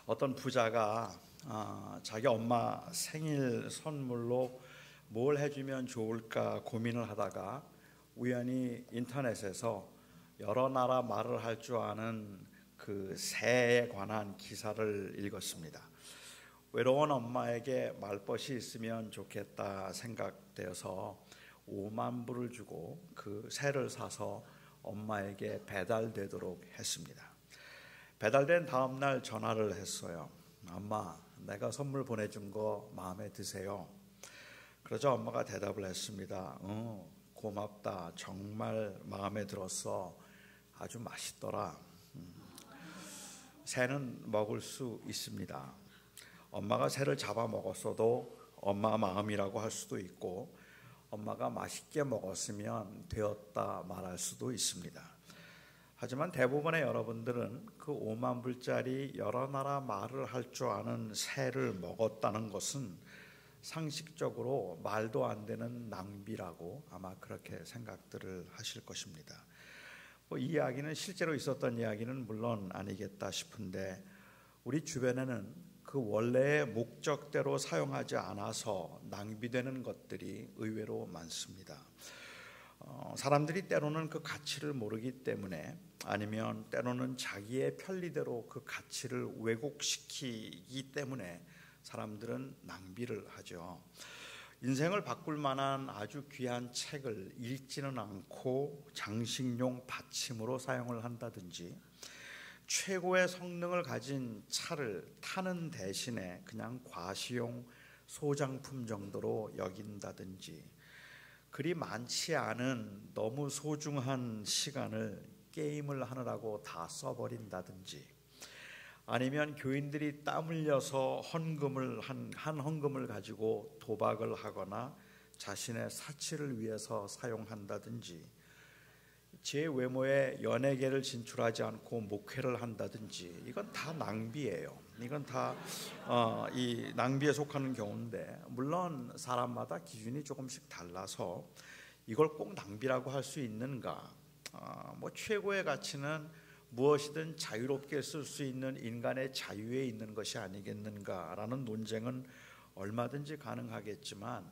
어떤 부자가 자기 엄마 생일 선물로 뭘 해주면 좋을까 고민을 하다가 우연히 인터넷에서 여러 나라 말을 할 줄 아는 그 새에 관한 기사를 읽었습니다. 외로운 엄마에게 말벗이 있으면 좋겠다 생각되어서 5만 불을 주고 그 새를 사서 엄마에게 배달되도록 했습니다. 배달된 다음 날 전화를 했어요. 엄마, 내가 선물 보내준 거 마음에 드세요? 그러자 엄마가 대답을 했습니다. 고맙다. 정말 마음에 들었어. 아주 맛있더라. 새는 먹을 수 있습니다. 엄마가 새를 잡아 먹었어도 엄마 마음이라고 할 수도 있고, 엄마가 맛있게 먹었으면 되었다 말할 수도 있습니다. 하지만 대부분의 여러분들은 그 5만 불짜리 여러 나라 말을 할 줄 아는 새를 먹었다는 것은 상식적으로 말도 안 되는 낭비라고 아마 그렇게 생각들을 하실 것입니다. 이 이야기는 실제로 있었던 이야기는 물론 아니겠다 싶은데, 우리 주변에는 그 원래의 목적대로 사용하지 않아서 낭비되는 것들이 의외로 많습니다. 사람들이 때로는 그 가치를 모르기 때문에, 아니면 때로는 자기의 편리대로 그 가치를 왜곡시키기 때문에 사람들은 낭비를 하죠. 인생을 바꿀 만한 아주 귀한 책을 읽지는 않고 장식용 받침으로 사용을 한다든지, 최고의 성능을 가진 차를 타는 대신에 그냥 과시용 소장품 정도로 여긴다든지, 그리 많지 않은 너무 소중한 시간을 게임을 하느라고 다 써버린다든지, 아니면 교인들이 땀 흘려서 한 헌금을 가지고 도박을 하거나 자신의 사치를 위해서 사용한다든지, 제 외모에 연예계를 진출하지 않고 목회를 한다든지, 이건 다 낭비예요. 이건 다 이 낭비에 속하는 경우인데, 물론 사람마다 기준이 조금씩 달라서 이걸 꼭 낭비라고 할 수 있는가? 최고의 가치는 무엇이든 자유롭게 쓸 수 있는 인간의 자유에 있는 것이 아니겠는가라는 논쟁은 얼마든지 가능하겠지만,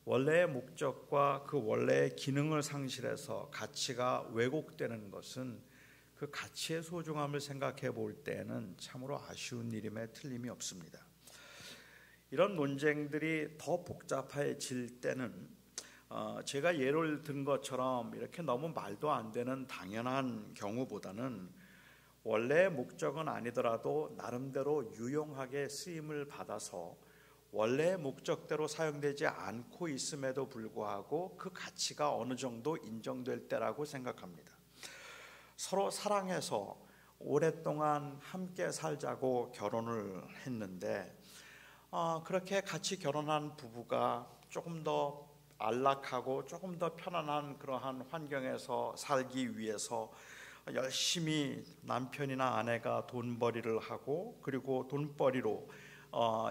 원래의 목적과 그 원래의 기능을 상실해서 가치가 왜곡되는 것은 그 가치의 소중함을 생각해 볼 때는 참으로 아쉬운 일임에 틀림이 없습니다. 이런 논쟁들이 더 복잡해질 때는 제가 예를 든 것처럼 이렇게 너무 말도 안 되는 당연한 경우보다는, 원래의 목적은 아니더라도 나름대로 유용하게 쓰임을 받아서 원래의 목적대로 사용되지 않고 있음에도 불구하고 그 가치가 어느 정도 인정될 때라고 생각합니다. 서로 사랑해서 오랫동안 함께 살자고 결혼을 했는데, 그렇게 같이 결혼한 부부가 조금 더 안락하고 조금 더 편안한 그러한 환경에서 살기 위해서 열심히 남편이나 아내가 돈벌이를 하고, 그리고 돈벌이로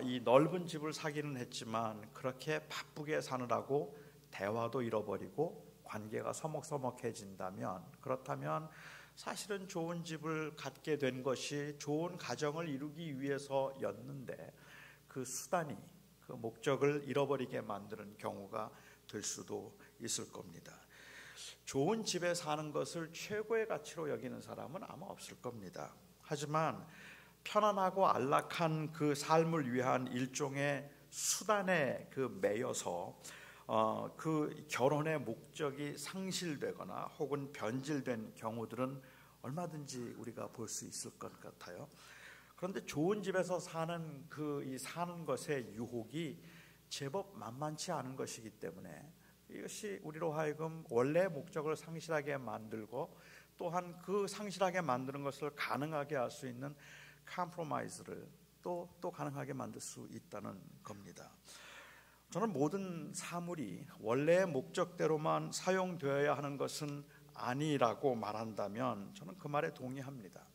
이 넓은 집을 사기는 했지만, 그렇게 바쁘게 사느라고 대화도 잃어버리고 관계가 서먹서먹해진다면, 그렇다면 사실은 좋은 집을 갖게 된 것이 좋은 가정을 이루기 위해서였는데, 그 수단이 그 목적을 잃어버리게 만드는 경우가 될 수도 있을 겁니다. 좋은 집에 사는 것을 최고의 가치로 여기는 사람은 아마 없을 겁니다. 하지만 편안하고 안락한 그 삶을 위한 일종의 수단에 매여서 그 결혼의 목적이 상실되거나 혹은 변질된 경우들은 얼마든지 우리가 볼 수 있을 것 같아요. 그런데 좋은 집에서 사는 사는 것의 유혹이 제법 만만치 않은 것이기 때문에, 이것이 우리로 하여금 원래의 목적을 상실하게 만들고, 또한 그 상실하게 만드는 것을 가능하게 할 수 있는 컴프로마이즈를 또 가능하게 만들 수 있다는 겁니다. 저는 모든 사물이 원래의 목적대로만 사용되어야 하는 것은 아니라고 말한다면 저는 그 말에 동의합니다.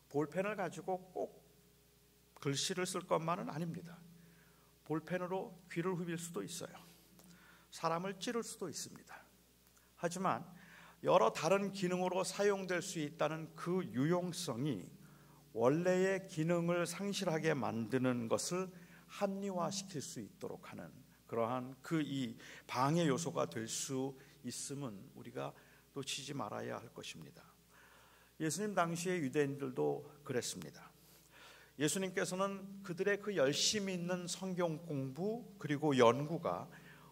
볼펜을 가지고 꼭 글씨를 쓸 것만은 아닙니다. 볼펜으로 귀를 후빌 수도 있어요. 사람을 찌를 수도 있습니다. 하지만 여러 다른 기능으로 사용될 수 있다는 그 유용성이 원래의 기능을 상실하게 만드는 것을 합리화시킬 수 있도록 하는 그러한 이 방해 요소가 될 수 있음은 우리가 놓치지 말아야 할 것입니다. 예수님 당시의 유대인들도 그랬습니다. 예수님께서는 그들의 그 열심히 있는 성경 공부 그리고 연구가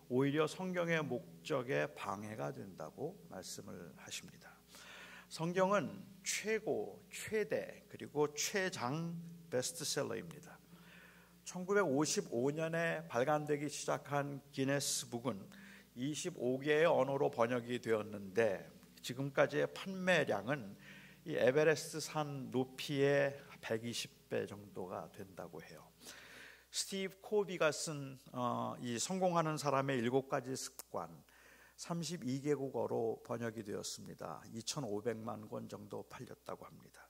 오히려 성경의 목적에 방해가 된다고 말씀을 하십니다. 성경은 최고, 최대 그리고 최장 베스트셀러입니다. 1955년에 발간되기 시작한 기네스북은 25개의 언어로 번역이 되었는데 지금까지의 판매량은 이 에베레스트 산 높이의 120배 정도가 된다고 해요. 스티브 코비가 쓴 이 성공하는 사람의 7가지 습관 32개국어로 번역이 되었습니다. 2,500만 권 정도 팔렸다고 합니다.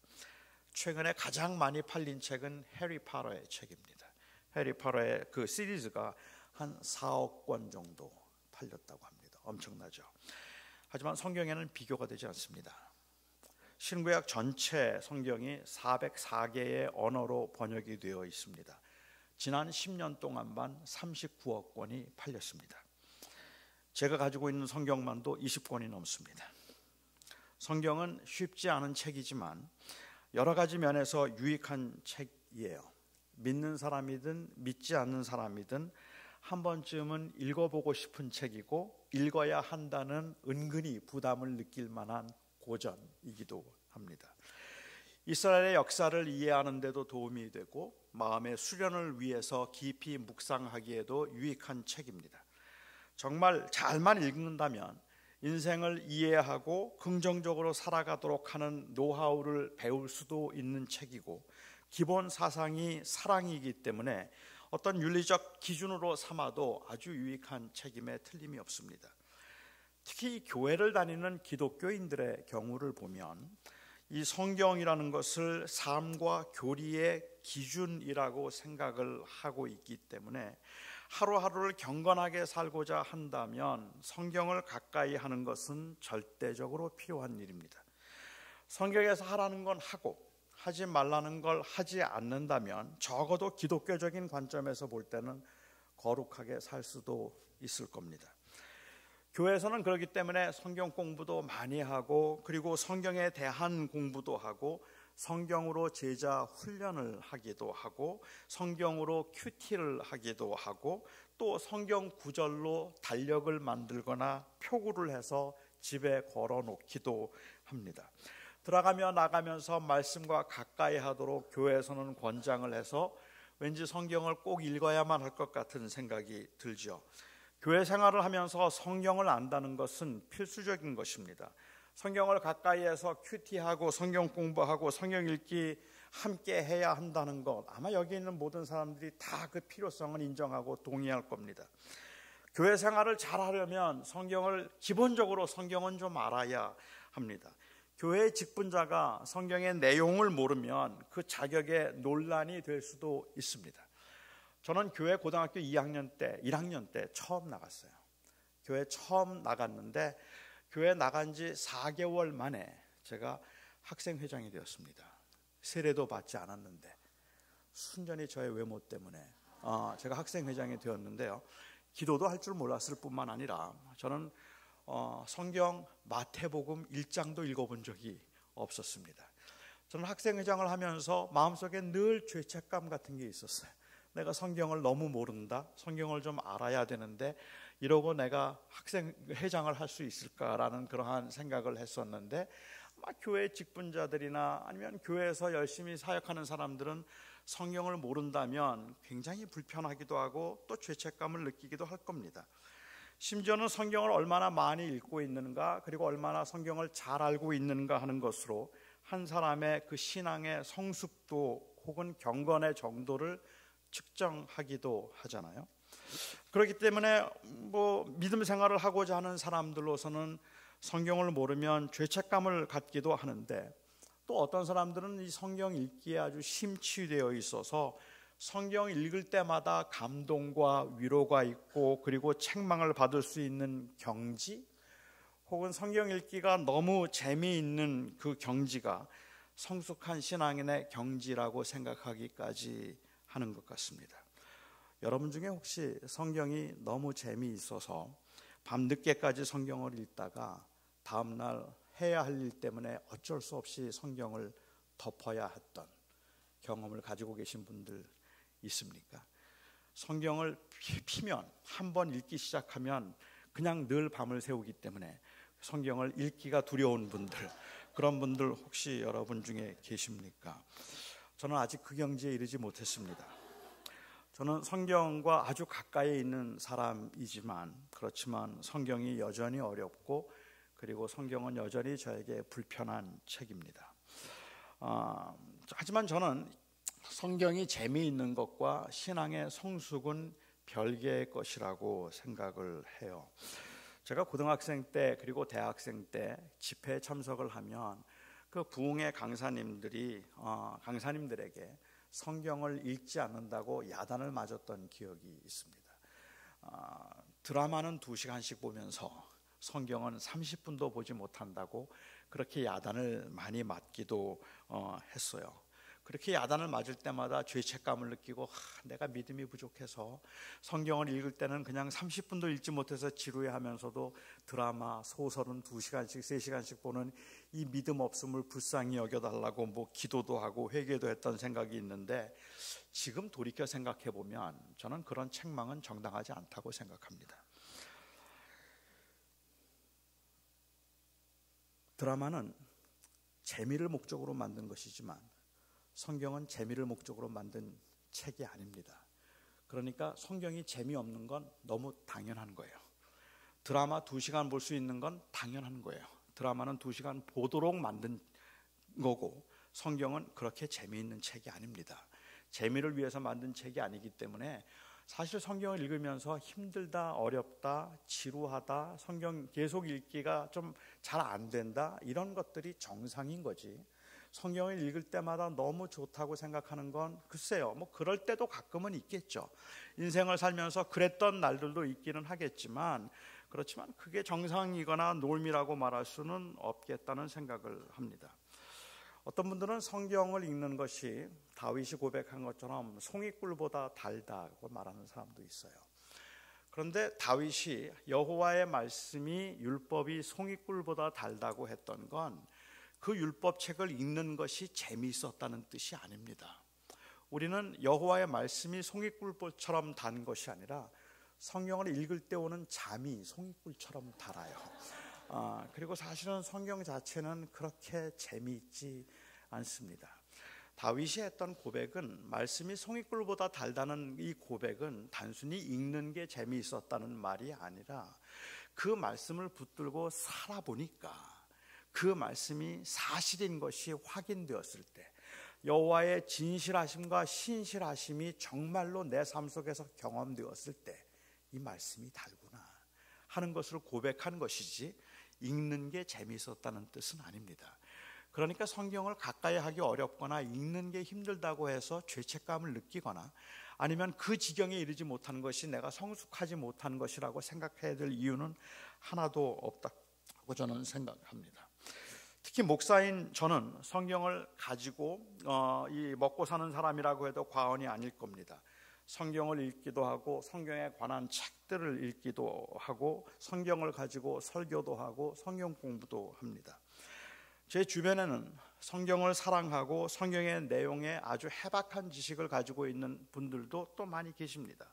최근에 가장 많이 팔린 책은 해리포터의 책입니다. 해리포터의 그 시리즈가 한 4억 권 정도 팔렸다고 합니다. 엄청나죠. 하지만 성경에는 비교가 되지 않습니다. 신구약 전체 성경이 404개의 언어로 번역이 되어 있습니다. 지난 10년 동안만 39억 권이 팔렸습니다. 제가 가지고 있는 성경만도 20권이 넘습니다. 성경은 쉽지 않은 책이지만 여러 가지 면에서 유익한 책이에요. 믿는 사람이든 믿지 않는 사람이든 한 번쯤은 읽어보고 싶은 책이고 읽어야 한다는 은근히 부담을 느낄 만한 고전이기도 합니다. 이스라엘의 역사를 이해하는 데도 도움이 되고 마음의 수련을 위해서 깊이 묵상하기에도 유익한 책입니다. 정말 잘만 읽는다면 인생을 이해하고 긍정적으로 살아가도록 하는 노하우를 배울 수도 있는 책이고 기본 사상이 사랑이기 때문에 어떤 윤리적 기준으로 삼아도 아주 유익한 책임에 틀림이 없습니다. 특히 교회를 다니는 기독교인들의 경우를 보면 이 성경이라는 것을 삶과 교리의 기준이라고 생각을 하고 있기 때문에 하루하루를 경건하게 살고자 한다면 성경을 가까이 하는 것은 절대적으로 필요한 일입니다. 성경에서 하라는 건 하고 하지 말라는 걸 하지 않는다면 적어도 기독교적인 관점에서 볼 때는 거룩하게 살 수도 있을 겁니다. 교회에서는 그렇기 때문에 성경 공부도 많이 하고 그리고 성경에 대한 공부도 하고 성경으로 제자 훈련을 하기도 하고 성경으로 큐티를 하기도 하고 또 성경 구절로 달력을 만들거나 표구를 해서 집에 걸어 놓기도 합니다. 들어가며 나가면서 말씀과 가까이 하도록 교회에서는 권장을 해서 왠지 성경을 꼭 읽어야만 할 것 같은 생각이 들죠. 교회 생활을 하면서 성경을 안다는 것은 필수적인 것입니다. 성경을 가까이에서 큐티하고 성경 공부하고 성경 읽기 함께 해야 한다는 것, 아마 여기 있는 모든 사람들이 다 그 필요성을 인정하고 동의할 겁니다. 교회 생활을 잘하려면 기본적으로 성경은 좀 알아야 합니다. 교회 직분자가 성경의 내용을 모르면 그 자격에 논란이 될 수도 있습니다. 저는 교회 고등학교 1학년 때 처음 나갔어요. 교회 처음 나갔는데 교회 나간 지 4개월 만에 제가 학생회장이 되었습니다. 세례도 받지 않았는데 순전히 저의 외모 때문에 제가 학생회장이 되었는데요. 기도도 할 줄 몰랐을 뿐만 아니라 저는 성경 마태복음 1장도 읽어본 적이 없었습니다. 저는 학생회장을 하면서 마음속에 늘 죄책감 같은 게 있었어요. 내가 성경을 너무 모른다. 성경을 좀 알아야 되는데 이러고 내가 학생회장을 할 수 있을까라는 그러한 생각을 했었는데 아마 교회 직분자들이나 아니면 교회에서 열심히 사역하는 사람들은 성경을 모른다면 굉장히 불편하기도 하고 또 죄책감을 느끼기도 할 겁니다. 심지어는 성경을 얼마나 많이 읽고 있는가 그리고 얼마나 성경을 잘 알고 있는가 하는 것으로 한 사람의 그 신앙의 성숙도 혹은 경건의 정도를 측정하기도 하잖아요. 그렇기 때문에 믿음 생활을 하고자 하는 사람들로서는 성경을 모르면 죄책감을 갖기도 하는데 또 어떤 사람들은 이 성경 읽기에 아주 심취되어 있어서 성경 읽을 때마다 감동과 위로가 있고 그리고 책망을 받을 수 있는 경지 혹은 성경 읽기가 너무 재미있는 그 경지가 성숙한 신앙인의 경지라고 생각하기까지 하는 것 같습니다. 여러분 중에 혹시 성경이 너무 재미있어서 밤늦게까지 성경을 읽다가 다음날 해야 할 일 때문에 어쩔 수 없이 성경을 덮어야 했던 경험을 가지고 계신 분들 있습니까? 성경을 피면 한 번 읽기 시작하면 그냥 늘 밤을 새우기 때문에 성경을 읽기가 두려운 분들, 그런 분들 혹시 여러분 중에 계십니까? 저는 아직 그 경지에 이르지 못했습니다. 저는 성경과 아주 가까이 있는 사람이지만, 그렇지만 성경이 여전히 어렵고, 그리고 성경은 여전히 저에게 불편한 책입니다. 하지만 저는 성경이 재미있는 것과 신앙의 성숙은 별개의 것이라고 생각을 해요. 제가 고등학생 때 그리고 대학생 때 집회에 참석을 하면 그 부흥의 강사님들에게 성경을 읽지 않는다고 야단을 맞았던 기억이 있습니다. 드라마는 2시간씩 보면서 성경은 30분도 보지 못한다고 그렇게 야단을 많이 맞기도 했어요. 그렇게 야단을 맞을 때마다 죄책감을 느끼고 내가 믿음이 부족해서 성경을 읽을 때는 그냥 30분도 읽지 못해서 지루해하면서도 드라마, 소설은 2시간씩 3시간씩 보는 이 믿음 없음을 불쌍히 여겨달라고 기도도 하고 회개도 했던 생각이 있는데, 지금 돌이켜 생각해 보면 저는 그런 책망은 정당하지 않다고 생각합니다. 드라마는 재미를 목적으로 만든 것이지만 성경은 재미를 목적으로 만든 책이 아닙니다. 그러니까 성경이 재미없는 건 너무 당연한 거예요. 드라마 2시간 볼 수 있는 건 당연한 거예요. 드라마는 2시간 보도록 만든 거고 성경은 그렇게 재미있는 책이 아닙니다. 재미를 위해서 만든 책이 아니기 때문에 사실 성경을 읽으면서 힘들다, 어렵다, 지루하다, 성경 계속 읽기가 좀 잘 안 된다, 이런 것들이 정상인 거지. 성경을 읽을 때마다 너무 좋다고 생각하는 건 글쎄요, 그럴 때도 가끔은 있겠죠. 인생을 살면서 그랬던 날들도 있기는 하겠지만, 그렇지만 그게 정상이거나 놀미라고 말할 수는 없겠다는 생각을 합니다. 어떤 분들은 성경을 읽는 것이 다윗이 고백한 것처럼 송이꿀보다 달다고 말하는 사람도 있어요. 그런데 다윗이 여호와의 말씀이, 율법이 송이꿀보다 달다고 했던 건 그 율법책을 읽는 것이 재미있었다는 뜻이 아닙니다. 우리는 여호와의 말씀이 송이꿀처럼 단 것이 아니라 성경을 읽을 때 오는 잠이 송이꿀처럼 달아요. 그리고 사실은 성경 자체는 그렇게 재미있지 않습니다. 다윗이 했던 고백은, 말씀이 송이꿀보다 달다는 이 고백은 단순히 읽는 게 재미있었다는 말이 아니라 그 말씀을 붙들고 살아보니까 그 말씀이 사실인 것이 확인되었을 때, 여호와의 진실하심과 신실하심이 정말로 내 삶 속에서 경험되었을 때 이 말씀이 달구나 하는 것을 고백한 것이지, 읽는 게 재미있었다는 뜻은 아닙니다. 그러니까 성경을 가까이 하기 어렵거나 읽는 게 힘들다고 해서 죄책감을 느끼거나 아니면 그 지경에 이르지 못한 것이 내가 성숙하지 못한 것이라고 생각해야 될 이유는 하나도 없다고 저는 생각합니다. 특히 목사인 저는 성경을 가지고 이 먹고 사는 사람이라고 해도 과언이 아닐 겁니다. 성경을 읽기도 하고 성경에 관한 책들을 읽기도 하고 성경을 가지고 설교도 하고 성경 공부도 합니다. 제 주변에는 성경을 사랑하고 성경의 내용에 아주 해박한 지식을 가지고 있는 분들도 또 많이 계십니다.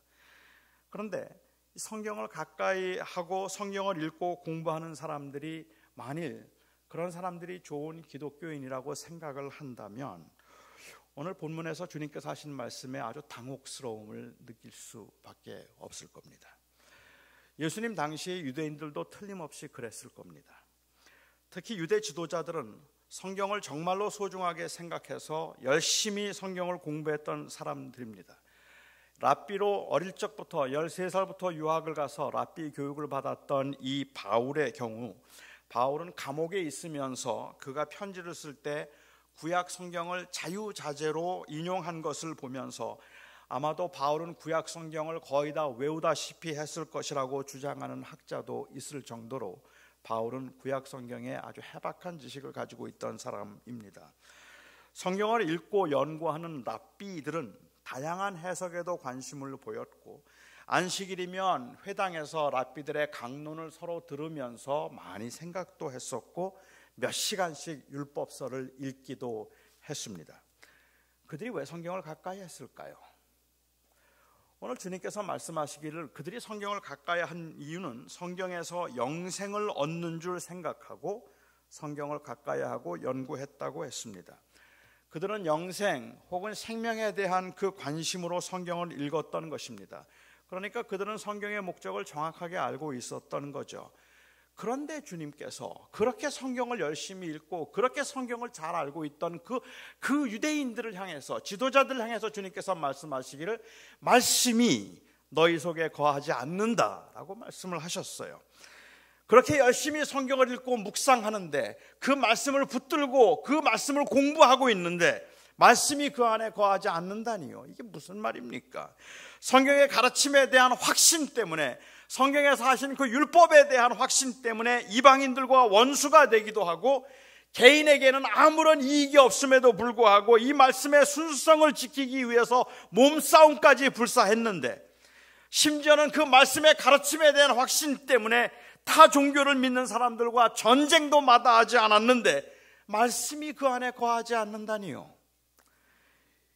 그런데 성경을 가까이 하고 성경을 읽고 공부하는 사람들이 만일 그런 사람들이 좋은 기독교인이라고 생각을 한다면 오늘 본문에서 주님께서 하신 말씀에 아주 당혹스러움을 느낄 수밖에 없을 겁니다. 예수님 당시의 유대인들도 틀림없이 그랬을 겁니다. 특히 유대 지도자들은 성경을 정말로 소중하게 생각해서 열심히 성경을 공부했던 사람들입니다. 랍비로 어릴 적부터 13살부터 유학을 가서 랍비 교육을 받았던 이 바울의 경우, 바울은 감옥에 있으면서 그가 편지를 쓸 때 구약 성경을 자유자재로 인용한 것을 보면서 아마도 바울은 구약 성경을 거의 다 외우다시피 했을 것이라고 주장하는 학자도 있을 정도로 바울은 구약 성경에 아주 해박한 지식을 가지고 있던 사람입니다. 성경을 읽고 연구하는 랍비들은 다양한 해석에도 관심을 보였고, 안식일이면 회당에서 랍비들의 강론을 서로 들으면서 많이 생각도 했었고 몇 시간씩 율법서를 읽기도 했습니다. 그들이 왜 성경을 가까이 했을까요? 오늘 주님께서 말씀하시기를 그들이 성경을 가까이 한 이유는 성경에서 영생을 얻는 줄 생각하고 성경을 가까이 하고 연구했다고 했습니다. 그들은 영생 혹은 생명에 대한 그 관심으로 성경을 읽었던 것입니다. 그러니까 그들은 성경의 목적을 정확하게 알고 있었던 거죠. 그런데 주님께서 그렇게 성경을 열심히 읽고 그렇게 성경을 잘 알고 있던 그 유대인들을 향해서, 지도자들을 향해서 주님께서 말씀하시기를 말씀이 너희 속에 거하지 않는다라고 말씀을 하셨어요. 그렇게 열심히 성경을 읽고 묵상하는데, 그 말씀을 붙들고 그 말씀을 공부하고 있는데 말씀이 그 안에 거하지 않는다니요. 이게 무슨 말입니까? 성경의 가르침에 대한 확신 때문에, 성경에서 하신 그 율법에 대한 확신 때문에 이방인들과 원수가 되기도 하고, 개인에게는 아무런 이익이 없음에도 불구하고 이 말씀의 순수성을 지키기 위해서 몸싸움까지 불사했는데, 심지어는 그 말씀의 가르침에 대한 확신 때문에 타 종교를 믿는 사람들과 전쟁도 마다하지 않았는데 말씀이 그 안에 거하지 않는다니요.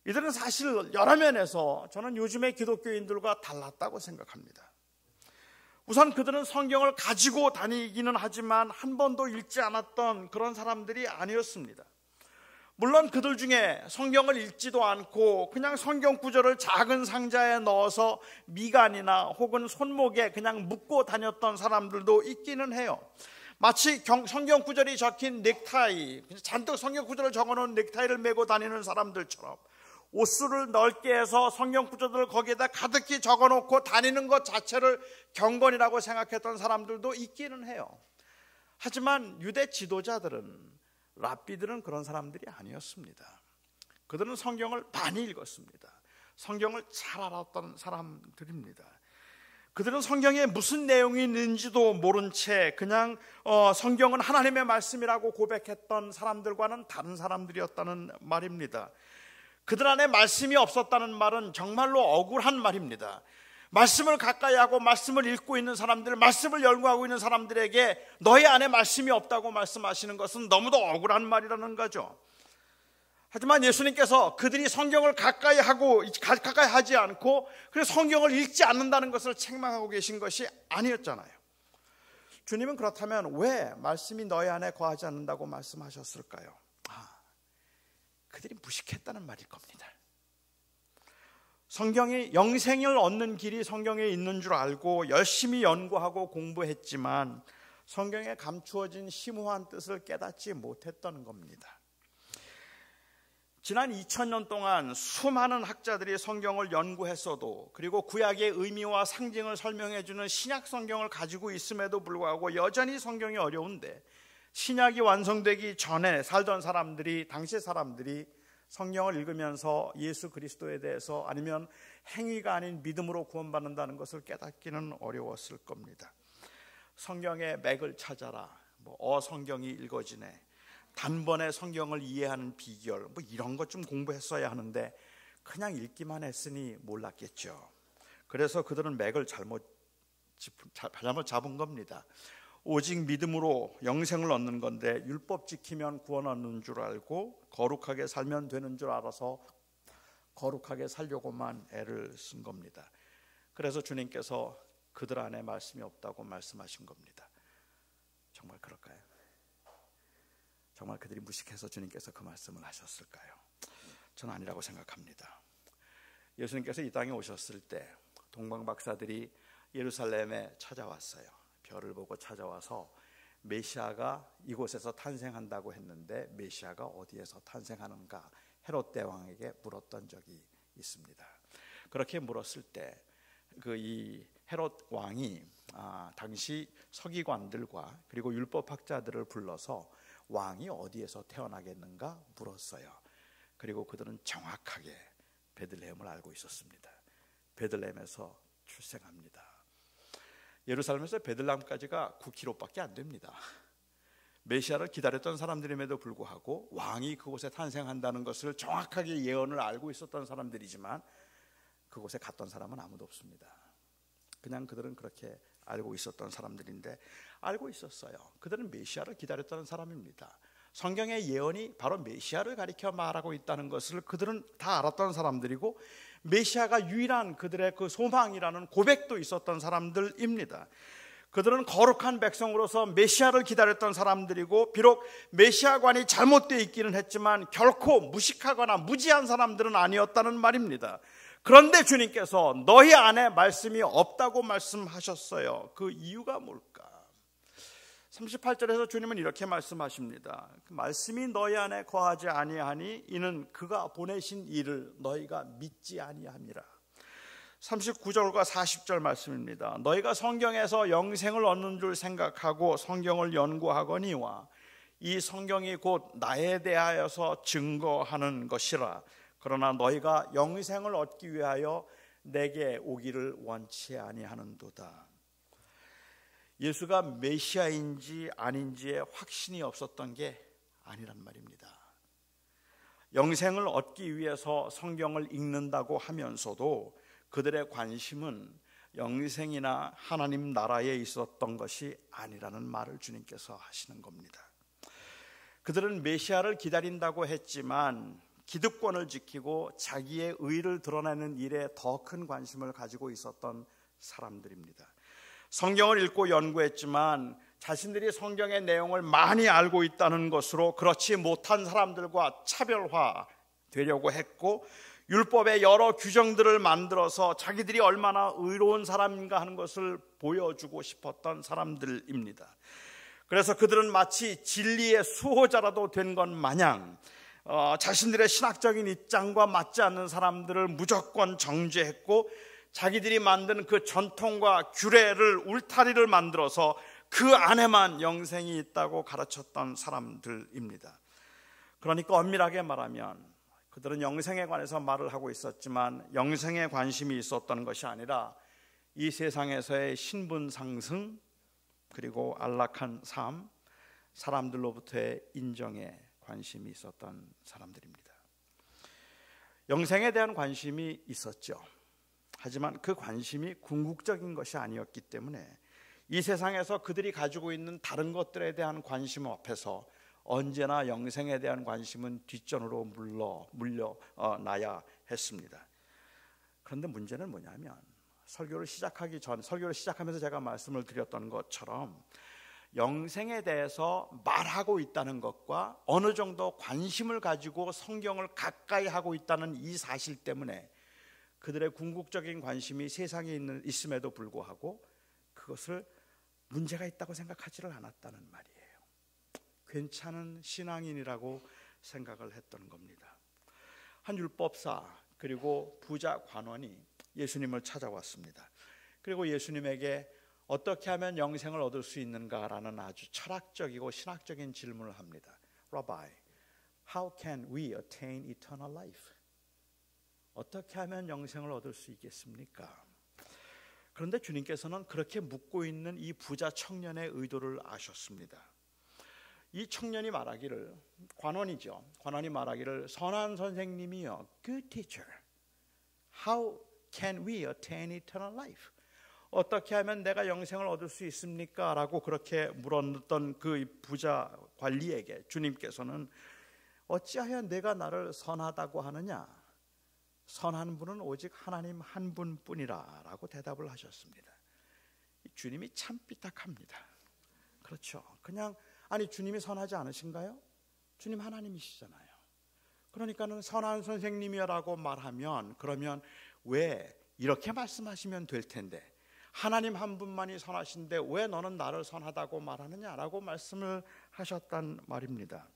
이들은 사실 여러 면에서 저는 요즘의 기독교인들과 달랐다고 생각합니다. 우선 그들은 성경을 가지고 다니기는 하지만 한 번도 읽지 않았던 그런 사람들이 아니었습니다. 물론 그들 중에 성경을 읽지도 않고 그냥 성경 구절을 작은 상자에 넣어서 미간이나 혹은 손목에 그냥 묶고 다녔던 사람들도 있기는 해요. 마치 성경 구절이 적힌 넥타이, 잔뜩 성경 구절을 적어놓은 넥타이를 메고 다니는 사람들처럼 옷수를 넓게 해서 성경 구절들을 거기에다 가득히 적어놓고 다니는 것 자체를 경건이라고 생각했던 사람들도 있기는 해요. 하지만 유대 지도자들은, 랍비들은 그런 사람들이 아니었습니다. 그들은 성경을 많이 읽었습니다. 성경을 잘 알았던 사람들입니다. 그들은 성경에 무슨 내용이 있는지도 모른 채 그냥 성경은 하나님의 말씀이라고 고백했던 사람들과는 다른 사람들이었다는 말입니다. 그들 안에 말씀이 없었다는 말은 정말로 억울한 말입니다. 말씀을 가까이 하고 말씀을 읽고 있는 사람들, 말씀을 연구하고 있는 사람들에게 너희 안에 말씀이 없다고 말씀하시는 것은 너무도 억울한 말이라는 거죠. 하지만 예수님께서 그들이 성경을 가까이 하지 않고 그래서 성경을 읽지 않는다는 것을 책망하고 계신 것이 아니었잖아요. 주님은 그렇다면 왜 말씀이 너희 안에 거하지 않는다고 말씀하셨을까요? 그들이 무식했다는 말일 겁니다. 성경이 영생을 얻는 길이 성경에 있는 줄 알고 열심히 연구하고 공부했지만 성경에 감추어진 심오한 뜻을 깨닫지 못했던 겁니다. 지난 2000년 동안 수많은 학자들이 성경을 연구했어도, 그리고 구약의 의미와 상징을 설명해주는 신약 성경을 가지고 있음에도 불구하고 여전히 성경이 어려운데, 신약이 완성되기 전에 살던 사람들이, 당시 사람들이 성경을 읽으면서 예수 그리스도에 대해서, 아니면 행위가 아닌 믿음으로 구원받는다는 것을 깨닫기는 어려웠을 겁니다. 성경의 맥을 찾아라, 어성경이 읽어지네, 단번에 성경을 이해하는 비결, 이런 것 좀 공부했어야 하는데 그냥 읽기만 했으니 몰랐겠죠. 그래서 그들은 맥을 잘못 잡은 겁니다. 오직 믿음으로 영생을 얻는 건데 율법 지키면 구원 얻는 줄 알고 거룩하게 살면 되는 줄 알아서 거룩하게 살려고만 애를 쓴 겁니다. 그래서 주님께서 그들 안에 말씀이 없다고 말씀하신 겁니다. 정말 그럴까요? 정말 그들이 무식해서 주님께서 그 말씀을 하셨을까요? 저는 아니라고 생각합니다. 예수님께서 이 땅에 오셨을 때 동방박사들이 예루살렘에 찾아왔어요. 별을 보고 찾아와서 메시아가 이곳에서 탄생한다고 했는데 메시아가 어디에서 탄생하는가 헤롯 대왕에게 물었던 적이 있습니다. 그렇게 물었을 때 이 헤롯 왕이 당시 서기관들과 그리고 율법학자들을 불러서 왕이 어디에서 태어나겠는가 물었어요. 그리고 그들은 정확하게 베들레헴을 알고 있었습니다. 베들레헴에서 출생합니다. 예루살렘에서 베들레헴까지가 9km밖에 안 됩니다. 메시아를 기다렸던 사람들임에도 불구하고 왕이 그곳에 탄생한다는 것을 정확하게 예언을 알고 있었던 사람들이지만 그곳에 갔던 사람은 아무도 없습니다. 그냥 그들은 그렇게 알고 있었던 사람들인데, 알고 있었어요. 그들은 메시아를 기다렸던 사람입니다. 성경의 예언이 바로 메시아를 가리켜 말하고 있다는 것을 그들은 다 알았던 사람들이고, 메시아가 유일한 그들의 그 소망이라는 고백도 있었던 사람들입니다. 그들은 거룩한 백성으로서 메시아를 기다렸던 사람들이고, 비록 메시아관이 잘못되어 있기는 했지만 결코 무식하거나 무지한 사람들은 아니었다는 말입니다. 그런데 주님께서 너희 안에 말씀이 없다고 말씀하셨어요. 그 이유가 뭘까? 38절에서 주님은 이렇게 말씀하십니다. 그 말씀이 너희 안에 거하지 아니하니 이는 그가 보내신 이를 너희가 믿지 아니함이라. 39절과 40절 말씀입니다. 너희가 성경에서 영생을 얻는 줄 생각하고 성경을 연구하거니와 이 성경이 곧 나에 대하여서 증거하는 것이라. 그러나 너희가 영생을 얻기 위하여 내게 오기를 원치 아니하는도다. 예수가 메시아인지 아닌지에 확신이 없었던 게 아니란 말입니다. 영생을 얻기 위해서 성경을 읽는다고 하면서도 그들의 관심은 영생이나 하나님 나라에 있었던 것이 아니라는 말을 주님께서 하시는 겁니다. 그들은 메시아를 기다린다고 했지만 기득권을 지키고 자기의 의를 드러내는 일에 더 큰 관심을 가지고 있었던 사람들입니다. 성경을 읽고 연구했지만 자신들이 성경의 내용을 많이 알고 있다는 것으로 그렇지 못한 사람들과 차별화되려고 했고, 율법의 여러 규정들을 만들어서 자기들이 얼마나 의로운 사람인가 하는 것을 보여주고 싶었던 사람들입니다. 그래서 그들은 마치 진리의 수호자라도 된 것 마냥 자신들의 신학적인 입장과 맞지 않는 사람들을 무조건 정죄했고, 자기들이 만든 그 전통과 규례를 울타리를 만들어서 그 안에만 영생이 있다고 가르쳤던 사람들입니다. 그러니까 엄밀하게 말하면 그들은 영생에 관해서 말을 하고 있었지만 영생에 관심이 있었던 것이 아니라 이 세상에서의 신분 상승, 그리고 안락한 삶, 사람들로부터의 인정에 관심이 있었던 사람들입니다. 영생에 대한 관심이 있었죠. 하지만 그 관심이 궁극적인 것이 아니었기 때문에 이 세상에서 그들이 가지고 있는 다른 것들에 대한 관심 앞에서 언제나 영생에 대한 관심은 뒷전으로 물려나야 했습니다. 그런데 문제는 뭐냐면 설교를 시작하면서 제가 말씀을 드렸던 것처럼 영생에 대해서 말하고 있다는 것과 어느 정도 관심을 가지고 성경을 가까이 하고 있다는 이 사실 때문에 그들의 궁극적인 관심이 세상에 있음에도 불구하고 그것을 문제가 있다고 생각하지를 않았다는 말이에요. 괜찮은 신앙인이라고 생각을 했던 겁니다. 한 율법사 그리고 부자 관원이 예수님을 찾아왔습니다. 그리고 예수님에게 어떻게 하면 영생을 얻을 수 있는가라는 아주 철학적이고 신학적인 질문을 합니다. Rabbi, how can we attain eternal life? 어떻게 하면 영생을 얻을 수 있겠습니까? 그런데 주님께서는 그렇게 묻고 있는 이 부자 청년의 의도를 아셨습니다. 이 청년이 말하기를, 관원이 말하기를, 선한 선생님이여, good teacher, how can we attain eternal life? 어떻게 하면 내가 영생을 얻을 수 있습니까? 라고 그렇게 물었던 그 부자 관리에게 주님께서는 어찌하여 내가 나를 선하다고 하느냐? 선한 분은 오직 하나님 한 분뿐이라 라고 대답을 하셨습니다. 주님이 참 삐딱합니다. 그렇죠. 그냥 아니 주님이 선하지 않으신가요? 주님 하나님이시잖아요. 그러니까는 선한 선생님이라고 말하면 그러면 왜 이렇게 말씀하시면 될 텐데 하나님 한 분만이 선하신데 왜 너는 나를 선하다고 말하느냐라고 말씀을 하셨단 말입니다.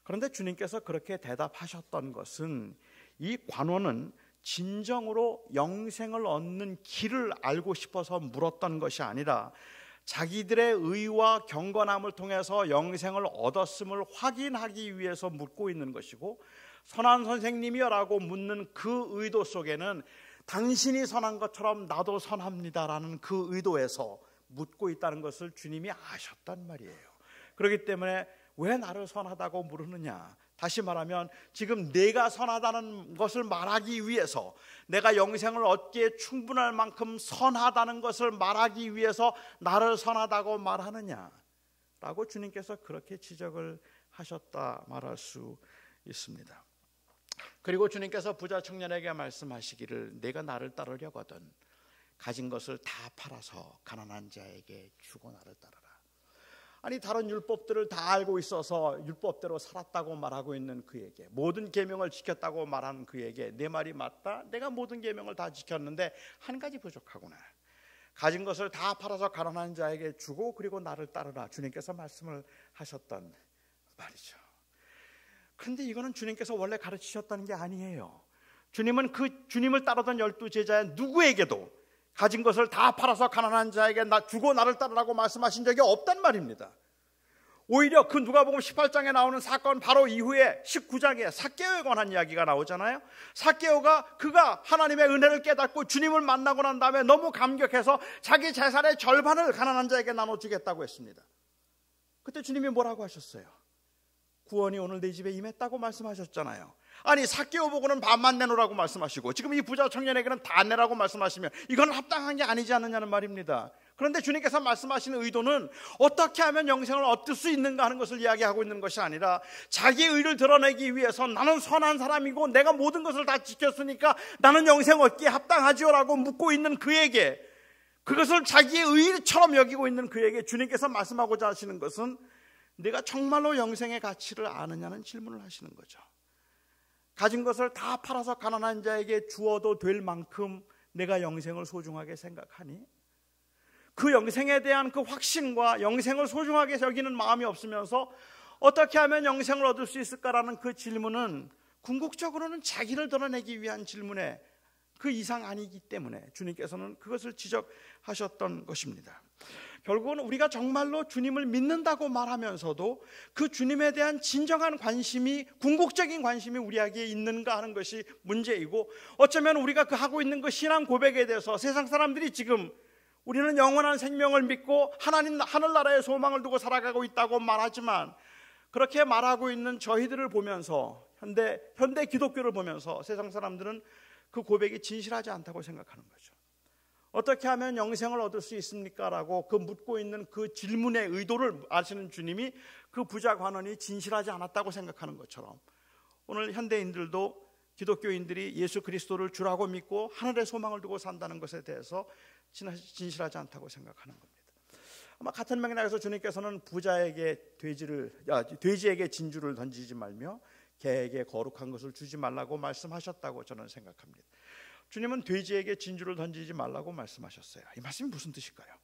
그런데 주님께서 그렇게 대답하셨던 것은 이 관원은 진정으로 영생을 얻는 길을 알고 싶어서 물었던 것이 아니라 자기들의 의와 경건함을 통해서 영생을 얻었음을 확인하기 위해서 묻고 있는 것이고, 선한 선생님이여라고 묻는 그 의도 속에는 당신이 선한 것처럼 나도 선합니다라는 그 의도에서 묻고 있다는 것을 주님이 아셨단 말이에요. 그렇기 때문에 왜 나를 선하다고 부르느냐? 다시 말하면 지금 내가 선하다는 것을 말하기 위해서, 내가 영생을 얻기에 충분할 만큼 선하다는 것을 말하기 위해서 나를 선하다고 말하느냐라고 주님께서 그렇게 지적을 하셨다 말할 수 있습니다. 그리고 주님께서 부자 청년에게 말씀하시기를 내가 나를 따르려거든 가진 것을 다 팔아서 가난한 자에게 주고 나를 따르라. 아니, 다른 율법들을 다 알고 있어서 율법대로 살았다고 말하고 있는 그에게, 모든 계명을 지켰다고 말하는 그에게 내 말이 맞다, 내가 모든 계명을 다 지켰는데 한 가지 부족하구나. 가진 것을 다 팔아서 가난한 자에게 주고 그리고 나를 따르라. 주님께서 말씀을 하셨던 말이죠. 그런데 이거는 주님께서 원래 가르치셨다는 게 아니에요. 주님은 그 주님을 따르던 12제자의 누구에게도 가진 것을 다 팔아서 가난한 자에게 주고 나를 따르라고 말씀하신 적이 없단 말입니다. 오히려 그 누가복음 18장에 나오는 사건 바로 이후에 19장에 삭개오에 관한 이야기가 나오잖아요. 삭개오가 그가 하나님의 은혜를 깨닫고 주님을 만나고 난 다음에 너무 감격해서 자기 재산의 절반을 가난한 자에게 나눠주겠다고 했습니다. 그때 주님이 뭐라고 하셨어요? 구원이 오늘 내 집에 임했다고 말씀하셨잖아요. 아니, 삭개오 보고는 반만 내놓으라고 말씀하시고 지금 이 부자 청년에게는 다 내라고 말씀하시면 이건 합당한 게 아니지 않느냐는 말입니다. 그런데 주님께서 말씀하시는 의도는 어떻게 하면 영생을 얻을 수 있는가 하는 것을 이야기하고 있는 것이 아니라 자기의 의를 드러내기 위해서 나는 선한 사람이고 내가 모든 것을 다 지켰으니까 나는 영생 얻기에 합당하지요 라고 묻고 있는 그에게, 그것을 자기의 의처럼 여기고 있는 그에게 주님께서 말씀하고자 하시는 것은 내가 정말로 영생의 가치를 아느냐는 질문을 하시는 거죠. 가진 것을 다 팔아서 가난한 자에게 주어도 될 만큼 내가 영생을 소중하게 생각하니? 그 영생에 대한 그 확신과 영생을 소중하게 여기는 마음이 없으면서 어떻게 하면 영생을 얻을 수 있을까라는 그 질문은 궁극적으로는 자기를 드러내기 위한 질문에 그 이상 아니기 때문에 주님께서는 그것을 지적하셨던 것입니다. 결국은 우리가 정말로 주님을 믿는다고 말하면서도 그 주님에 대한 진정한 관심이, 궁극적인 관심이 우리에게 있는가 하는 것이 문제이고, 어쩌면 우리가 그 하고 있는 그 신앙 고백에 대해서 세상 사람들이 지금 우리는 영원한 생명을 믿고 하나님 하늘나라의 소망을 두고 살아가고 있다고 말하지만, 그렇게 말하고 있는 저희들을 보면서 현대 기독교를 보면서 세상 사람들은 그 고백이 진실하지 않다고 생각하는 거죠. 어떻게 하면 영생을 얻을 수 있습니까? 라고 그 묻고 있는 그 질문의 의도를 아시는 주님이 그 부자 관원이 진실하지 않았다고 생각하는 것처럼 오늘 현대인들도 기독교인들이 예수 그리스도를 주라고 믿고 하늘의 소망을 두고 산다는 것에 대해서 진실하지 않다고 생각하는 겁니다. 아마 같은 맥락에서 주님께서는 부자에게 돼지에게 진주를 던지지 말며 개에게 거룩한 것을 주지 말라고 말씀하셨다고 저는 생각합니다. 주님은 돼지에게 진주를 던지지 말라고 말씀하셨어요. 이 말씀이 무슨 뜻일까요?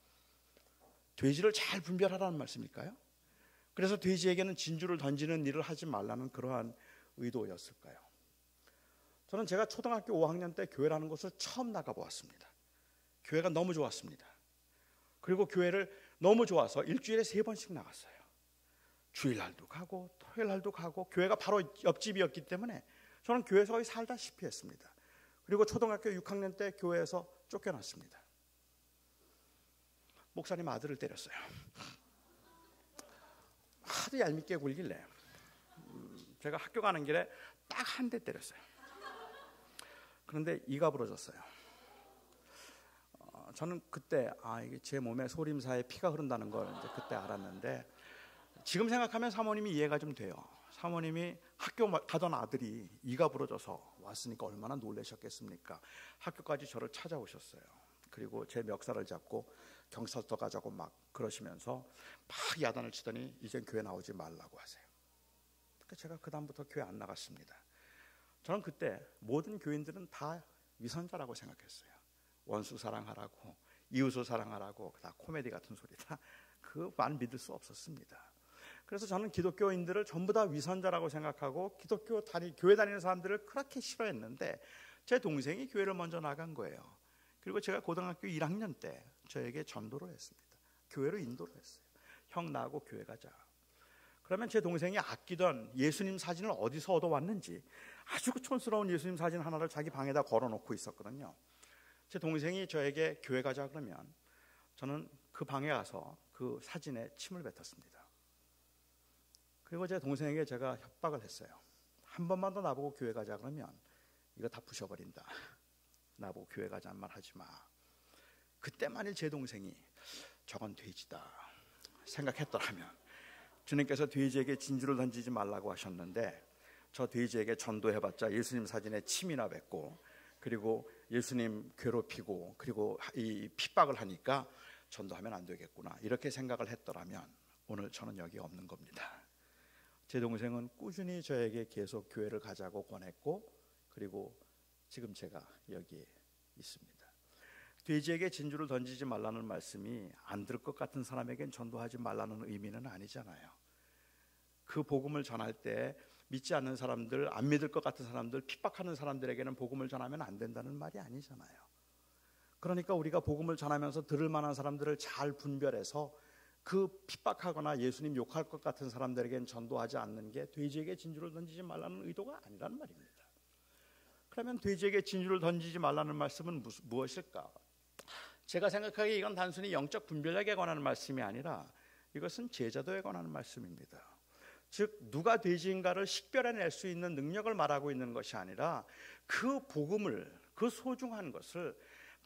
돼지를 잘 분별하라는 말씀일까요? 그래서 돼지에게는 진주를 던지는 일을 하지 말라는 그러한 의도였을까요? 저는 제가 초등학교 5학년 때 교회라는 곳을 처음 나가보았습니다. 교회가 너무 좋았습니다. 그리고 교회를 너무 좋아서 일주일에 3번씩 나갔어요. 주일날도 가고 토요일날도 가고, 교회가 바로 옆집이었기 때문에 저는 교회에서 거의 살다시피 했습니다. 그리고 초등학교 6학년 때 교회에서 쫓겨났습니다. 목사님 아들을 때렸어요. 하도 얄밉게 굴길래 제가 학교 가는 길에 딱 한 대 때렸어요. 그런데 이가 부러졌어요. 저는 그때 이게 제 몸에 소림사에 피가 흐른다는 걸 이제 그때 알았는데, 지금 생각하면 사모님이 이해가 좀 돼요. 사모님이 학교 가던 아들이 이가 부러져서 왔으니까 얼마나 놀라셨겠습니까? 학교까지 저를 찾아오셨어요. 그리고 제 멱살을 잡고 경찰서 가자고 막 그러시면서 막 야단을 치더니 이젠 교회 나오지 말라고 하세요. 그러니까 제가 그 다음부터 교회 안 나갔습니다. 저는 그때 모든 교인들은 다 위선자라고 생각했어요. 원수 사랑하라고, 이웃을 사랑하라고, 다 코미디 같은 소리다. 그 말 믿을 수 없었습니다. 그래서 저는 기독교인들을 전부 다 위선자라고 생각하고 교회 다니는 사람들을 그렇게 싫어했는데, 제 동생이 교회를 먼저 나간 거예요. 그리고 제가 고등학교 1학년 때 저에게 전도를 했습니다. 교회로 인도를 했어요. 형 나하고 교회 가자. 그러면 제 동생이 아끼던 예수님 사진을 어디서 얻어왔는지 아주 촌스러운 예수님 사진 하나를 자기 방에다 걸어놓고 있었거든요. 제 동생이 저에게 교회 가자 그러면 저는 그 방에 가서 그 사진에 침을 뱉었습니다. 그리고 제 동생에게 제가 협박을 했어요. 한 번만 더 나보고 교회 가자 그러면 이거 다 부셔버린다. 나보고 교회 가자는 말 하지 마. 그때 만일 제 동생이 저건 돼지다 생각했더라면, 주님께서 돼지에게 진주를 던지지 말라고 하셨는데 저 돼지에게 전도해봤자 예수님 사진에 침이나 뱉고, 그리고 예수님 괴롭히고, 그리고 이 핍박을 하니까 전도하면 안 되겠구나 이렇게 생각을 했더라면 오늘 저는 여기 없는 겁니다. 제 동생은 꾸준히 저에게 계속 교회를 가자고 권했고, 그리고 지금 제가 여기에 있습니다. 돼지에게 진주를 던지지 말라는 말씀이 안 들을 것 같은 사람에겐 전도하지 말라는 의미는 아니잖아요. 그 복음을 전할 때 믿지 않는 사람들, 안 믿을 것 같은 사람들, 핍박하는 사람들에게는 복음을 전하면 안 된다는 말이 아니잖아요. 그러니까 우리가 복음을 전하면서 들을 만한 사람들을 잘 분별해서 그 핍박하거나 예수님 욕할 것 같은 사람들에게는 전도하지 않는 게 돼지에게 진주를 던지지 말라는 의도가 아니라는 말입니다. 그러면 돼지에게 진주를 던지지 말라는 말씀은 무엇일까? 제가 생각하기에 이건 단순히 영적 분별력에 관한 말씀이 아니라 이것은 제자도에 관한 말씀입니다. 즉 누가 돼지인가를 식별해낼 수 있는 능력을 말하고 있는 것이 아니라 그 복음을, 그 소중한 것을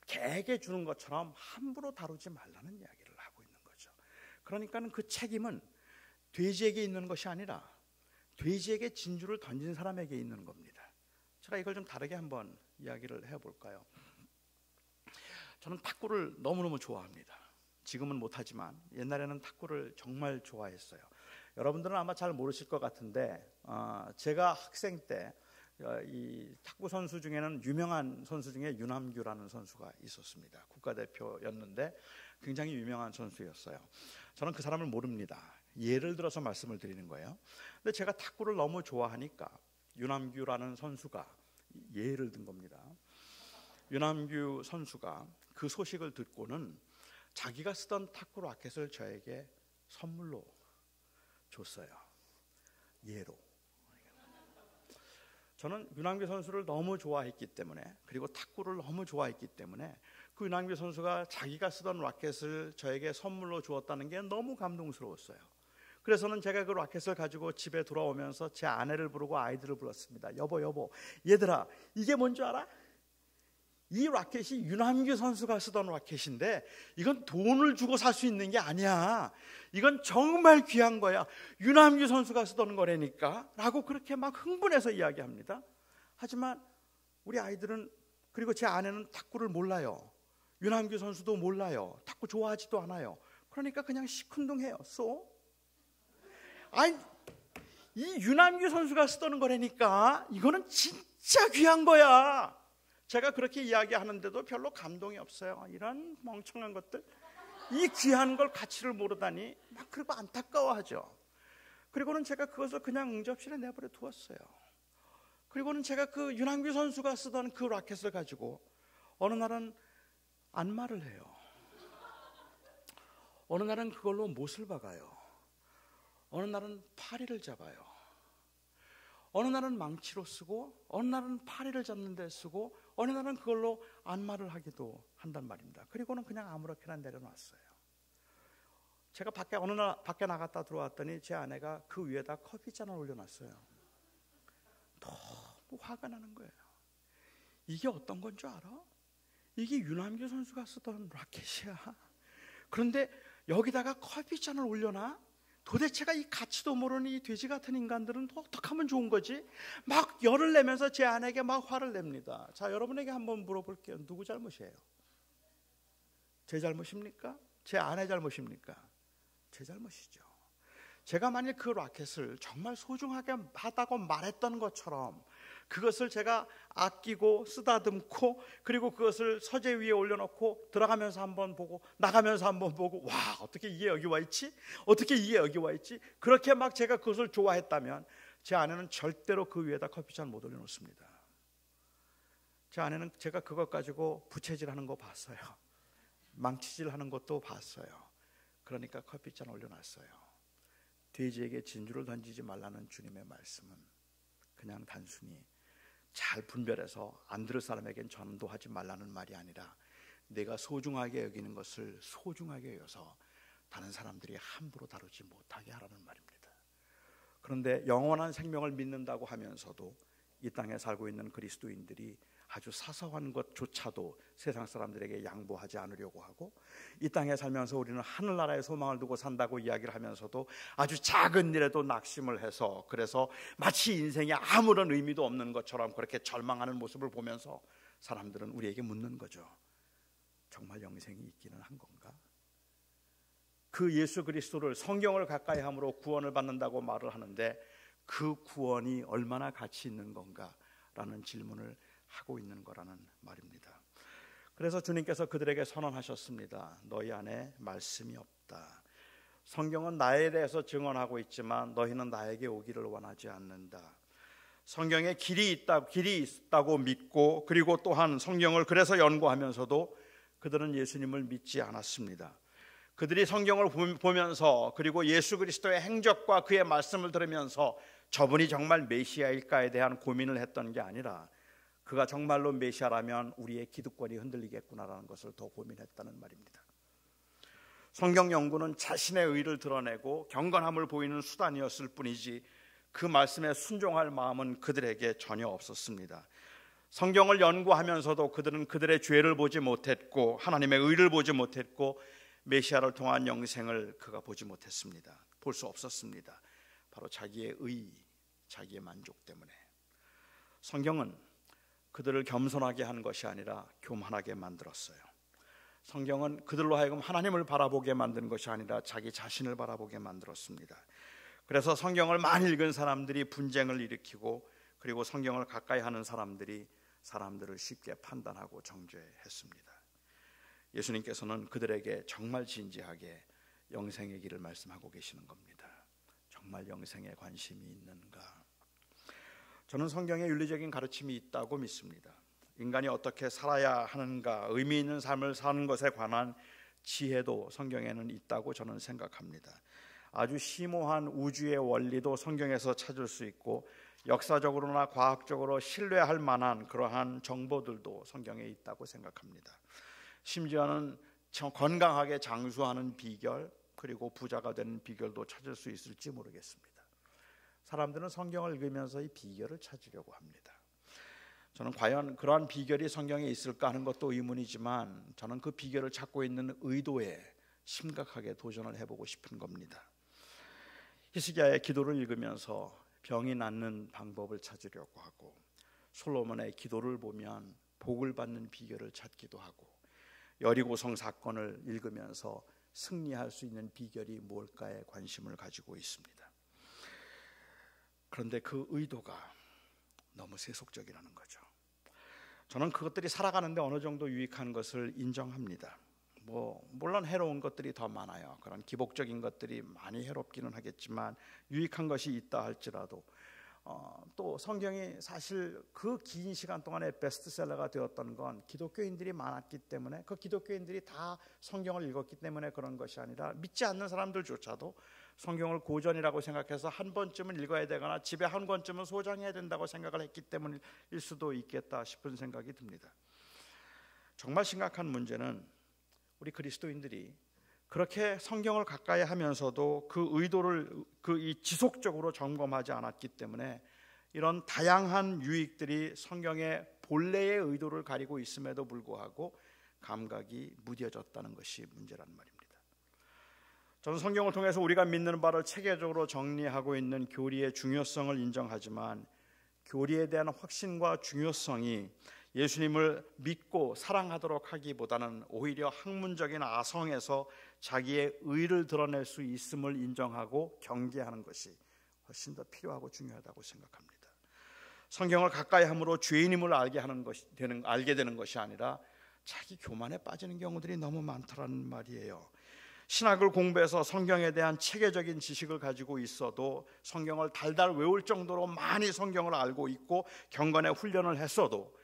개에게 주는 것처럼 함부로 다루지 말라는 이야기를 하고 있는 거죠. 그러니까는 그 책임은 돼지에게 있는 것이 아니라 돼지에게 진주를 던진 사람에게 있는 겁니다. 제가 이걸 좀 다르게 한번 이야기를 해볼까요? 저는 탁구를 너무너무 좋아합니다. 지금은 못하지만 옛날에는 탁구를 정말 좋아했어요. 여러분들은 아마 잘 모르실 것 같은데 제가 학생 때 이 탁구 선수 중에는 유명한 선수 중에 윤함규라는 선수가 있었습니다. 국가대표였는데 굉장히 유명한 선수였어요. 저는 그 사람을 모릅니다. 예를 들어서 말씀을 드리는 거예요. 근데 제가 탁구를 너무 좋아하니까 윤함규라는 선수가, 예를 든 겁니다. 윤함규 선수가 그 소식을 듣고는 자기가 쓰던 탁구 라켓을 저에게 선물로 줬어요. 예로. 저는 윤함규 선수를 너무 좋아했기 때문에, 그리고 탁구를 너무 좋아했기 때문에 그 윤함규 선수가 자기가 쓰던 라켓을 저에게 선물로 주었다는 게 너무 감동스러웠어요. 그래서는 제가 그 라켓을 가지고 집에 돌아오면서 제 아내를 부르고 아이들을 불렀습니다. 여보, 얘들아, 이게 뭔지 알아? 이 라켓이 윤함규 선수가 쓰던 라켓인데 이건 돈을 주고 살 수 있는 게 아니야. 이건 정말 귀한 거야. 윤함규 선수가 쓰던 거라니까 라고 그렇게 막 흥분해서 이야기합니다. 하지만 우리 아이들은, 그리고 제 아내는 탁구를 몰라요. 윤함규 선수도 몰라요. 탁구 좋아하지도 않아요. 그러니까 그냥 시큰둥해요. 아니, 이 윤함규 선수가 쓰던 거라니까 이거는 진짜 귀한 거야. 제가 그렇게 이야기하는데도 별로 감동이 없어요. 이런 멍청한 것들, 이 귀한 걸 가치를 모르다니 막 그리고 안타까워하죠. 그리고는 제가 그것을 그냥 응접실에 내버려 두었어요. 그리고는 제가 그 윤함규 선수가 쓰던 그 라켓을 가지고 어느 날은 안마를 해요. 어느 날은 그걸로 못을 박아요. 어느 날은 파리를 잡아요. 어느 날은 망치로 쓰고, 어느 날은 파리를 잡는 데 쓰고, 어느 날은 그걸로 안마를 하기도 한단 말입니다. 그리고는 그냥 아무렇게나 내려놨어요. 제가 어느 날 밖에 나갔다 들어왔더니 제 아내가 그 위에다 커피잔을 올려놨어요. 너무 화가 나는 거예요. 이게 어떤 건 줄 알아? 이게 윤함규 선수가 쓰던 라켓이야. 그런데 여기다가 커피잔을 올려놔? 도대체가 이 가치도 모르는 이 돼지 같은 인간들은 어떻게 하면 좋은 거지? 막 열을 내면서 제 아내에게 막 화를 냅니다. 자, 여러분에게 한번 물어볼게요. 누구 잘못이에요? 제 잘못입니까? 제 아내 잘못입니까? 제 잘못이죠. 제가 만일 그 라켓을 정말 소중하게 하다고 말했던 것처럼 그것을 제가 아끼고 쓰다듬고, 그리고 그것을 서재 위에 올려놓고 들어가면서 한번 보고 나가면서 한번 보고, 와, 어떻게 이게 여기 와 있지? 어떻게 이게 여기 와 있지? 그렇게 막 제가 그것을 좋아했다면 제 아내는 절대로 그 위에다 커피잔 못 올려놓습니다. 제 아내는 제가 그것 가지고 부채질하는 거 봤어요. 망치질하는 것도 봤어요. 그러니까 커피잔 올려놨어요. 돼지에게 진주를 던지지 말라는 주님의 말씀은 그냥 단순히 잘 분별해서 안 들을 사람에겐 전도하지 말라는 말이 아니라 내가 소중하게 여기는 것을 소중하게 여겨서 다른 사람들이 함부로 다루지 못하게 하라는 말입니다. 그런데 영원한 생명을 믿는다고 하면서도 이 땅에 살고 있는 그리스도인들이 아주 사소한 것조차도 세상 사람들에게 양보하지 않으려고 하고, 이 땅에 살면서 우리는 하늘나라의 소망을 두고 산다고 이야기를 하면서도 아주 작은 일에도 낙심을 해서, 그래서 마치 인생에 아무런 의미도 없는 것처럼 그렇게 절망하는 모습을 보면서 사람들은 우리에게 묻는 거죠. 정말 영생이 있기는 한 건가? 그 예수 그리스도를, 성경을 가까이 함으로 구원을 받는다고 말을 하는데 그 구원이 얼마나 가치 있는 건가? 라는 질문을 하고 있는 거라는 말입니다. 그래서 주님께서 그들에게 선언하셨습니다. 너희 안에 말씀이 없다. 성경은 나에 대해서 증언하고 있지만 너희는 나에게 오기를 원하지 않는다. 성경에 길이 있다고 믿고, 그리고 또한 성경을 그래서 연구하면서도 그들은 예수님을 믿지 않았습니다. 그들이 성경을 보면서, 그리고 예수 그리스도의 행적과 그의 말씀을 들으면서 저분이 정말 메시아일까에 대한 고민을 했던 게 아니라, 그가 정말로 메시아라면 우리의 기득권이 흔들리겠구나라는 것을 더 고민했다는 말입니다. 성경 연구는 자신의 의를 드러내고 경건함을 보이는 수단이었을 뿐이지 그 말씀에 순종할 마음은 그들에게 전혀 없었습니다. 성경을 연구하면서도 그들은 그들의 죄를 보지 못했고 하나님의 의를 보지 못했고 메시아를 통한 영생을 그가 보지 못했습니다. 볼 수 없었습니다. 바로 자기의 의, 자기의 만족 때문에. 성경은 그들을 겸손하게 한 것이 아니라 교만하게 만들었어요. 성경은 그들로 하여금 하나님을 바라보게 만든 것이 아니라 자기 자신을 바라보게 만들었습니다. 그래서 성경을 많이 읽은 사람들이 분쟁을 일으키고, 그리고 성경을 가까이 하는 사람들이 사람들을 쉽게 판단하고 정죄했습니다. 예수님께서는 그들에게 정말 진지하게 영생의 길을 말씀하고 계시는 겁니다. 정말 영생에 관심이 있는가? 저는 성경에 윤리적인 가르침이 있다고 믿습니다. 인간이 어떻게 살아야 하는가, 의미 있는 삶을 사는 것에 관한 지혜도 성경에는 있다고 저는 생각합니다. 아주 심오한 우주의 원리도 성경에서 찾을 수 있고, 역사적으로나 과학적으로 신뢰할 만한 그러한 정보들도 성경에 있다고 생각합니다. 심지어는 건강하게 장수하는 비결, 그리고 부자가 되는 비결도 찾을 수 있을지 모르겠습니다. 사람들은 성경을 읽으면서 이 비결을 찾으려고 합니다. 저는 과연 그러한 비결이 성경에 있을까 하는 것도 의문이지만, 저는 그 비결을 찾고 있는 의도에 심각하게 도전을 해보고 싶은 겁니다. 히스기야의 기도를 읽으면서 병이 낫는 방법을 찾으려고 하고, 솔로몬의 기도를 보면 복을 받는 비결을 찾기도 하고, 여리고성 사건을 읽으면서 승리할 수 있는 비결이 뭘까에 관심을 가지고 있습니다. 그런데 그 의도가 너무 세속적이라는 거죠. 저는 그것들이 살아가는데 어느 정도 유익한 것을 인정합니다. 물론 해로운 것들이 더 많아요. 그런 기복적인 것들이 많이 해롭기는 하겠지만 유익한 것이 있다 할지라도 또 성경이 사실 그 긴 시간 동안에 베스트셀러가 되었던 건 기독교인들이 많았기 때문에, 그 기독교인들이 다 성경을 읽었기 때문에 그런 것이 아니라 믿지 않는 사람들조차도 성경을 고전이라고 생각해서 한 번쯤은 읽어야 되거나 집에 한 권쯤은 소장해야 된다고 생각을 했기 때문일 수도 있겠다 싶은 생각이 듭니다. 정말 심각한 문제는 우리 그리스도인들이 그렇게 성경을 가까이 하면서도 그 의도를 지속적으로 점검하지 않았기 때문에 이런 다양한 유익들이 성경의 본래의 의도를 가리고 있음에도 불구하고 감각이 무뎌졌다는 것이 문제란 말입니다. 저는 성경을 통해서 우리가 믿는 바를 체계적으로 정리하고 있는 교리의 중요성을 인정하지만, 교리에 대한 확신과 중요성이 예수님을 믿고 사랑하도록 하기보다는 오히려 학문적인 아성에서 자기의 의를 드러낼 수 있음을 인정하고 경계하는 것이 훨씬 더 필요하고 중요하다고 생각합니다. 성경을 가까이 함으로 죄인임을 알게 되는 것이 아니라 자기 교만에 빠지는 경우들이 너무 많다는 말이에요. 신학을 공부해서 성경에 대한 체계적인 지식을 가지고 있어도, 성경을 달달 외울 정도로 많이 성경을 알고 있고 경건의 훈련을 했어도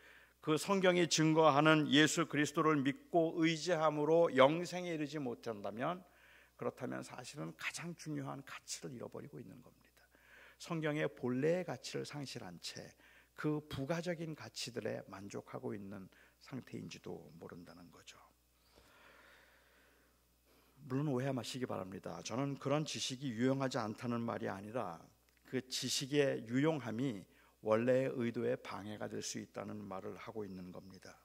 그 성경이 증거하는 예수 그리스도를 믿고 의지함으로 영생에 이르지 못한다면, 그렇다면 사실은 가장 중요한 가치를 잃어버리고 있는 겁니다. 성경의 본래의 가치를 상실한 채 그 부가적인 가치들에 만족하고 있는 상태인지도 모른다는 거죠. 물론 오해 마시기 바랍니다. 저는 그런 지식이 유용하지 않다는 말이 아니라 그 지식의 유용함이 원래의 의도에 방해가 될 수 있다는 말을 하고 있는 겁니다.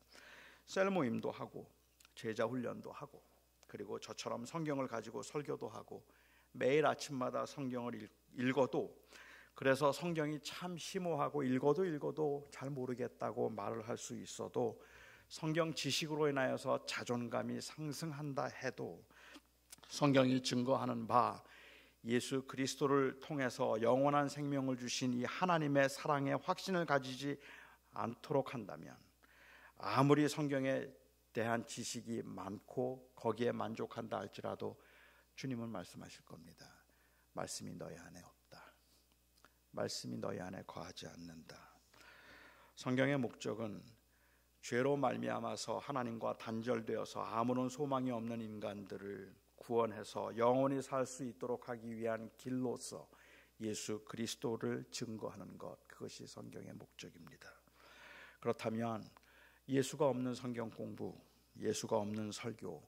셀 모임도 하고 제자 훈련도 하고 그리고 저처럼 성경을 가지고 설교도 하고 매일 아침마다 성경을 읽어도 그래서 성경이 참 심오하고 읽어도 잘 모르겠다고 말을 할 수 있어도 성경 지식으로 인하여서 자존감이 상승한다 해도 성경이 증거하는 바 예수 그리스도를 통해서 영원한 생명을 주신 이 하나님의 사랑의 확신을 가지지 않도록 한다면 아무리 성경에 대한 지식이 많고 거기에 만족한다 할지라도 주님은 말씀하실 겁니다. 말씀이 너희 안에 없다. 말씀이 너희 안에 거하지 않는다. 성경의 목적은 죄로 말미암아서 하나님과 단절되어서 아무런 소망이 없는 인간들을 구원해서 영원히 살 수 있도록 하기 위한 길로서 예수 그리스도를 증거하는 것, 그것이 성경의 목적입니다. 그렇다면 예수가 없는 성경 공부, 예수가 없는 설교,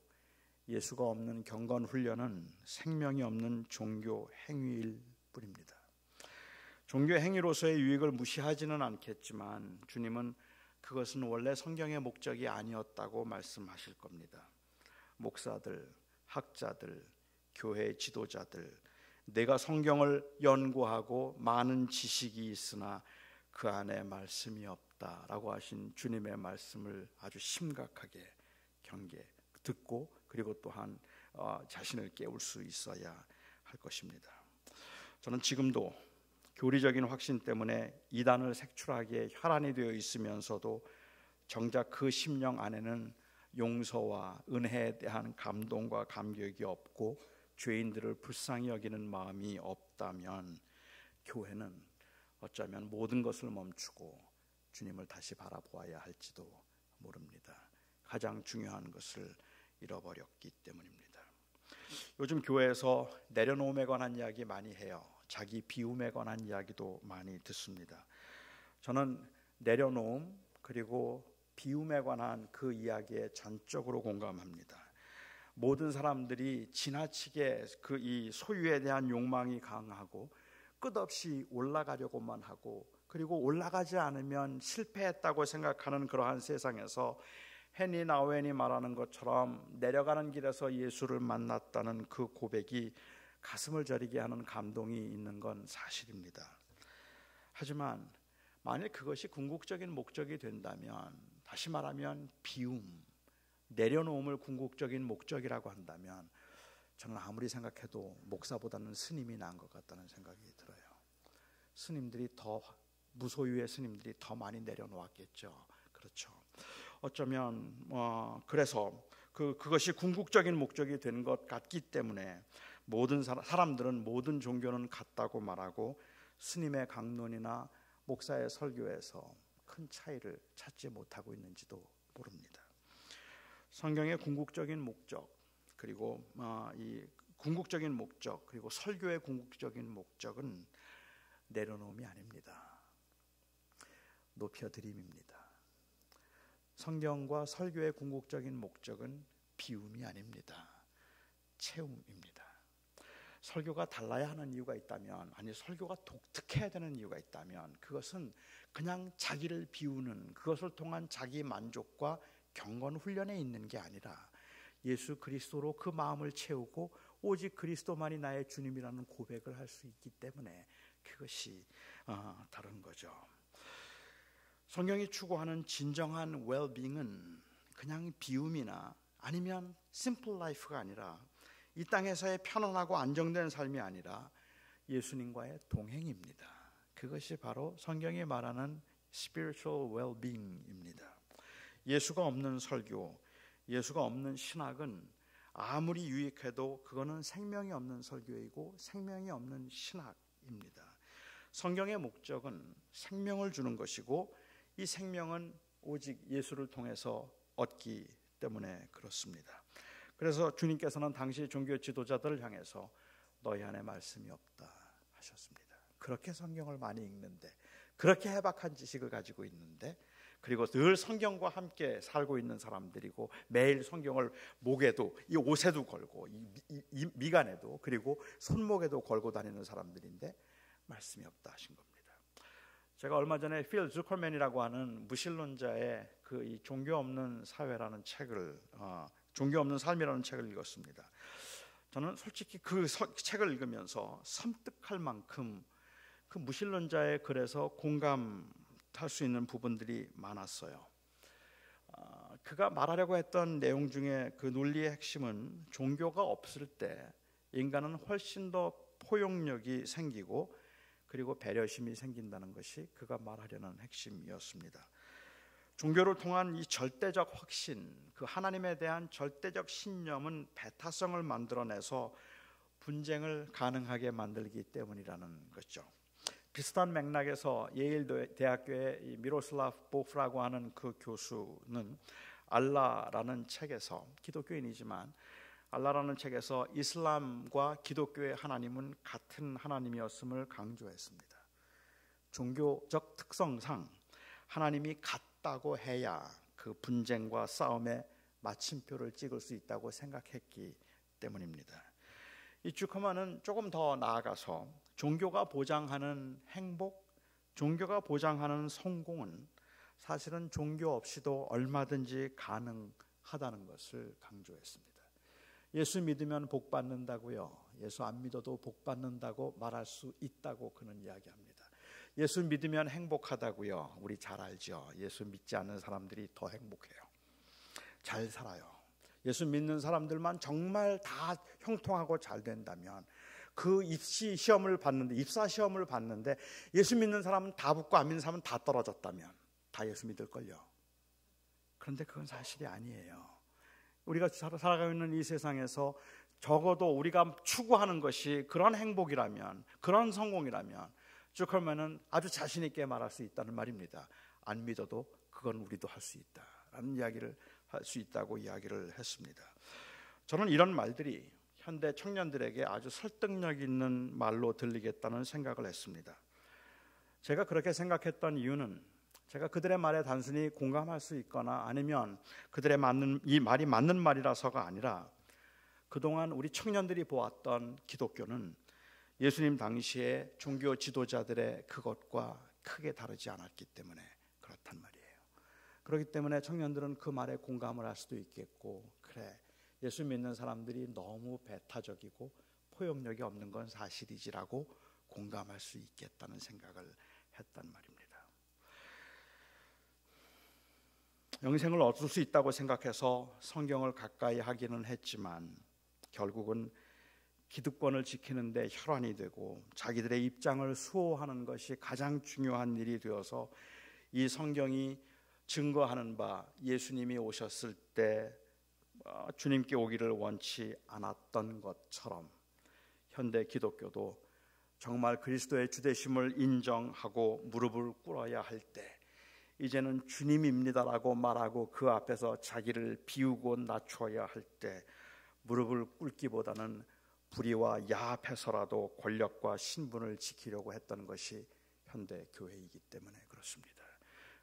예수가 없는 경건 훈련은 생명이 없는 종교 행위일 뿐입니다. 종교 행위로서의 유익을 무시하지는 않겠지만 주님은 그것은 원래 성경의 목적이 아니었다고 말씀하실 겁니다. 목사들, 학자들, 교회 지도자들, 내가 성경을 연구하고 많은 지식이 있으나 그 안에 말씀이 없다라고 하신 주님의 말씀을 아주 심각하게 듣고 그리고 또한 자신을 깨울 수 있어야 할 것입니다. 저는 지금도 교리적인 확신 때문에 이단을 색출하기에 혈안이 되어 있으면서도 정작 그 심령 안에는 용서와 은혜에 대한 감동과 감격이 없고 죄인들을 불쌍히 여기는 마음이 없다면 교회는 어쩌면 모든 것을 멈추고 주님을 다시 바라보아야 할지도 모릅니다. 가장 중요한 것을 잃어버렸기 때문입니다. 요즘 교회에서 내려놓음에 관한 이야기 많이 해요. 자기 비움에 관한 이야기도 많이 듣습니다. 저는 내려놓음 그리고 비움에 관한 그 이야기에 전적으로 공감합니다. 모든 사람들이 지나치게 그 이 소유에 대한 욕망이 강하고 끝없이 올라가려고만 하고 그리고 올라가지 않으면 실패했다고 생각하는 그러한 세상에서 헨리 나우엔이 말하는 것처럼 내려가는 길에서 예수를 만났다는 그 고백이 가슴을 저리게 하는 감동이 있는 건 사실입니다. 하지만 만일 그것이 궁극적인 목적이 된다면, 다시 말하면 비움, 내려놓음을 궁극적인 목적이라고 한다면 저는 아무리 생각해도 목사보다는 스님이 나은 것 같다는 생각이 들어요. 스님들이 더 무소유의 스님들이 더 많이 내려놓았겠죠. 그렇죠. 어쩌면 그래서 그것이 궁극적인 목적이 된 것 같기 때문에 모든 사람들은 모든 종교는 같다고 말하고 스님의 강론이나 목사의 설교에서 큰 차이를 찾지 못하고 있는지도 모릅니다. 성경의 궁극적인 목적 그리고 이 궁극적인 목적 그리고 설교의 궁극적인 목적은 내려놓음이 아닙니다. 높여드림입니다. 성경과 설교의 궁극적인 목적은 비움이 아닙니다. 채움입니다. 설교가 달라야 하는 이유가 있다면, 아니 설교가 독특해야 되는 이유가 있다면 그것은 그냥 자기를 비우는, 그것을 통한 자기 만족과 경건 훈련에 있는 게 아니라 예수 그리스도로 그 마음을 채우고 오직 그리스도만이 나의 주님이라는 고백을 할 수 있기 때문에 그것이 다른 거죠. 성경이 추구하는 진정한 웰빙은 그냥 비움이나 아니면 심플 라이프가 아니라 이 땅에서의 편안하고 안정된 삶이 아니라 예수님과의 동행입니다. 그것이 바로 성경이 말하는 spiritual well-being입니다. 예수가 없는 설교, 예수가 없는 신학은 아무리 유익해도 그거는 생명이 없는 설교이고 생명이 없는 신학입니다. 성경의 목적은 생명을 주는 것이고 이 생명은 오직 예수를 통해서 얻기 때문에 그렇습니다. 그래서 주님께서는 당시 종교 지도자들을 향해서 너희 안에 말씀이 없다 하셨습니다. 그렇게 성경을 많이 읽는데, 그렇게 해박한 지식을 가지고 있는데, 그리고 늘 성경과 함께 살고 있는 사람들이고 매일 성경을 목에도 이 옷에도 걸고 이 미간에도 그리고 손목에도 걸고 다니는 사람들인데 말씀이 없다 하신 겁니다. 제가 얼마 전에 필 주커맨이라고 하는 무신론자의 이 종교 없는 사회라는 책을 종교 없는 삶이라는 책을 읽었습니다. 저는 솔직히 그 책을 읽으면서 섬뜩할 만큼 그 무신론자의 글에서 공감할 수 있는 부분들이 많았어요. 그가 말하려고 했던 내용 중에 그 논리의 핵심은 종교가 없을 때 인간은 훨씬 더 포용력이 생기고 그리고 배려심이 생긴다는 것이 그가 말하려는 핵심이었습니다. 종교를 통한 이 절대적 확신, 그 하나님에 대한 절대적 신념은 배타성을 만들어내서 분쟁을 가능하게 만들기 때문이라는 것이죠. 비슷한 맥락에서 예일 대학교의 미로슬라프 보프라고 하는 그 교수는 알라라는 책에서, 기독교인이지만 알라라는 책에서 이슬람과 기독교의 하나님은 같은 하나님이었음을 강조했습니다. 종교적 특성상 하나님이 같다고 해야 그 분쟁과 싸움에 마침표를 찍을 수 있다고 생각했기 때문입니다. 이 주커만은 조금 더 나아가서 종교가 보장하는 행복, 종교가 보장하는 성공은 사실은 종교 없이도 얼마든지 가능하다는 것을 강조했습니다. 예수 믿으면 복 받는다고요. 예수 안 믿어도 복 받는다고 말할 수 있다고 그는 이야기합니다. 예수 믿으면 행복하다고요. 우리 잘 알죠. 예수 믿지 않는 사람들이 더 행복해요. 잘 살아요. 예수 믿는 사람들만 정말 다 형통하고 잘 된다면 그 입사 시험을 봤는데 예수 믿는 사람은 다 붙고 안 믿는 사람은 다 떨어졌다면 다 예수 믿을걸요. 그런데 그건 사실이 아니에요. 우리가 살아가고 있는 이 세상에서 적어도 우리가 추구하는 것이 그런 행복이라면, 그런 성공이라면 주커맨은 아주 자신 있게 말할 수 있다는 말입니다. 안 믿어도 그건 우리도 할 수 있다라는 이야기를 할 수 있다고 이야기를 했습니다. 저는 이런 말들이 현대 청년들에게 아주 설득력 있는 말로 들리겠다는 생각을 했습니다. 제가 그렇게 생각했던 이유는 제가 그들의 말에 단순히 공감할 수 있거나 아니면 그들의 이 말이 맞는 말이라서가 아니라 그동안 우리 청년들이 보았던 기독교는 예수님 당시에 종교 지도자들의 그것과 크게 다르지 않았기 때문에 그렇단 말이에요. 그렇기 때문에 청년들은 그 말에 공감을 할 수도 있겠고, 그래, 예수 믿는 사람들이 너무 배타적이고 포용력이 없는 건 사실이지라고 공감할 수 있겠다는 생각을 했단 말입니다. 영생을 얻을 수 있다고 생각해서 성경을 가까이 하기는 했지만 결국은 기득권을 지키는 데 혈안이 되고 자기들의 입장을 수호하는 것이 가장 중요한 일이 되어서 이 성경이 증거하는 바 예수님이 오셨을 때 주님께 오기를 원치 않았던 것처럼 현대 기독교도 정말 그리스도의 주되심을 인정하고 무릎을 꿇어야 할 때 이제는 주님입니다라고 말하고 그 앞에서 자기를 비우고 낮춰야 할 때 무릎을 꿇기보다는 불의와 야합해서라도 권력과 신분을 지키려고 했던 것이 현대 교회이기 때문에 그렇습니다.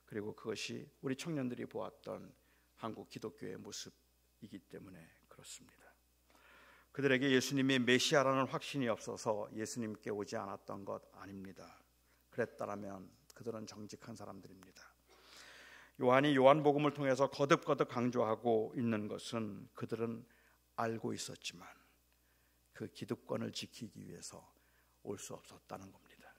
그리고 그것이 우리 청년들이 보았던 한국 기독교의 모습이기 때문에 그렇습니다. 그들에게 예수님이 메시아라는 확신이 없어서 예수님께 오지 않았던 것 아닙니다. 그랬다면 그들은 정직한 사람들입니다. 요한이 요한복음을 통해서 거듭거듭 강조하고 있는 것은 그들은 알고 있었지만 그 기득권을 지키기 위해서 올 수 없었다는 겁니다.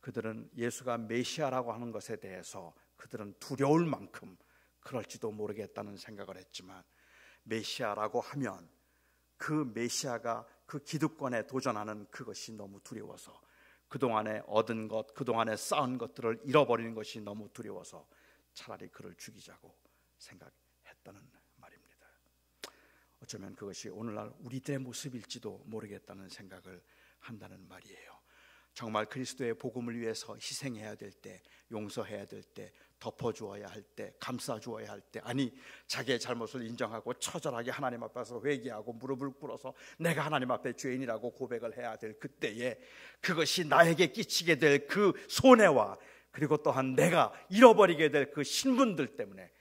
그들은 예수가 메시아라고 하는 것에 대해서 그들은 두려울 만큼 그럴지도 모르겠다는 생각을 했지만 메시아라고 하면 그 메시아가 그 기득권에 도전하는 그것이 너무 두려워서 그동안에 얻은 것, 그동안에 쌓은 것들을 잃어버리는 것이 너무 두려워서 차라리 그를 죽이자고 생각했다는 말입니다. 어쩌면 그것이 오늘날 우리들의 모습일지도 모르겠다는 생각을 한다는 말이에요. 정말 그리스도의 복음을 위해서 희생해야 될 때, 용서해야 될 때, 덮어주어야 할 때, 감싸주어야 할 때, 아니 자기의 잘못을 인정하고 처절하게 하나님 앞에서 회개하고 무릎을 꿇어서 내가 하나님 앞에 죄인이라고 고백을 해야 될 그때에 그것이 나에게 끼치게 될 그 손해와 그리고 또한 내가 잃어버리게 될 그 신분들 때문에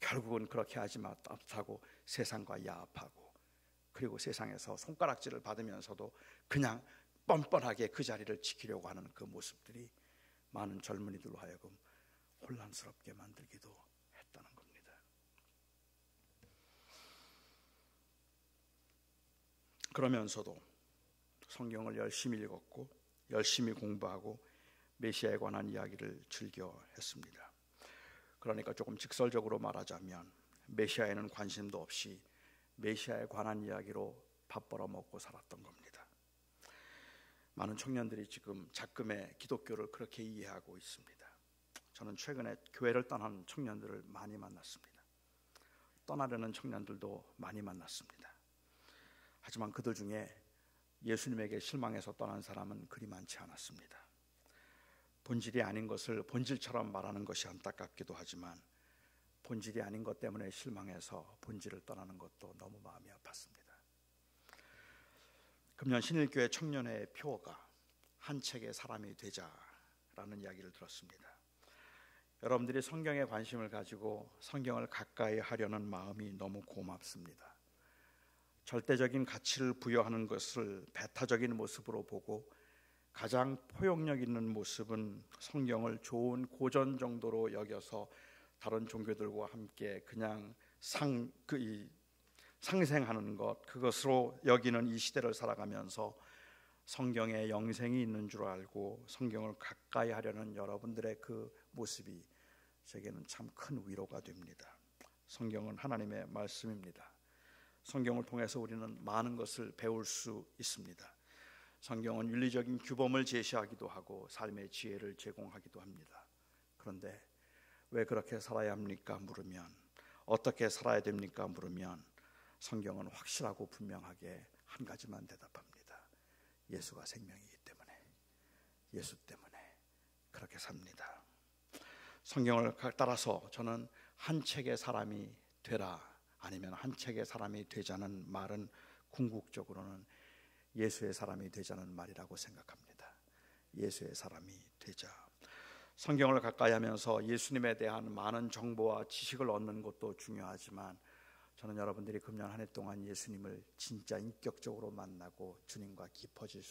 결국은 그렇게 하지 못하고 세상과 야합하고 그리고 세상에서 손가락질을 받으면서도 그냥 뻔뻔하게 그 자리를 지키려고 하는 그 모습들이 많은 젊은이들로 하여금 혼란스럽게 만들기도 했다는 겁니다. 그러면서도 성경을 열심히 읽었고 열심히 공부하고 메시아에 관한 이야기를 즐겨 했습니다. 그러니까 조금 직설적으로 말하자면 메시아에는 관심도 없이 메시아에 관한 이야기로 밥 벌어먹고 살았던 겁니다. 많은 청년들이 지금 작금의 기독교를 그렇게 이해하고 있습니다. 저는 최근에 교회를 떠난 청년들을 많이 만났습니다. 떠나려는 청년들도 많이 만났습니다. 하지만 그들 중에 예수님에게 실망해서 떠난 사람은 그리 많지 않았습니다. 본질이 아닌 것을 본질처럼 말하는 것이 안타깝기도 하지만 본질이 아닌 것 때문에 실망해서 본질을 떠나는 것도 너무 마음이 아팠습니다. 금년 신일교회 청년회의 표어가 한 책의 사람이 되자라는 이야기를 들었습니다. 여러분들이 성경에 관심을 가지고 성경을 가까이 하려는 마음이 너무 고맙습니다. 절대적인 가치를 부여하는 것을 배타적인 모습으로 보고 가장 포용력 있는 모습은 성경을 좋은 고전 정도로 여겨서 다른 종교들과 함께 그냥 상생하는 것, 그것으로 여기는 이 시대를 살아가면서 성경에 영생이 있는 줄 알고 성경을 가까이 하려는 여러분들의 그 모습이 제게는 참 큰 위로가 됩니다. 성경은 하나님의 말씀입니다. 성경을 통해서 우리는 많은 것을 배울 수 있습니다. 성경은 윤리적인 규범을 제시하기도 하고 삶의 지혜를 제공하기도 합니다. 그런데 왜 그렇게 살아야 합니까? 물으면, 어떻게 살아야 됩니까? 물으면 성경은 확실하고 분명하게 한 가지만 대답합니다. 예수가 생명이기 때문에, 예수 때문에 그렇게 삽니다. 성경을 따라서 저는 한 책의 사람이 되라, 아니면 한 책의 사람이 되자는 말은 궁극적으로는 예수의 사람이 되자는 말이라고 생각합니다. 예수의 사람이 되자. 성경을 가까이 하면서 예수님에 대한 많은 정보와 지식을 얻는 것도 중요하지만 저는 여러분들이 금년 한 해 동안 예수님을 진짜 인격적으로 만나고 주님과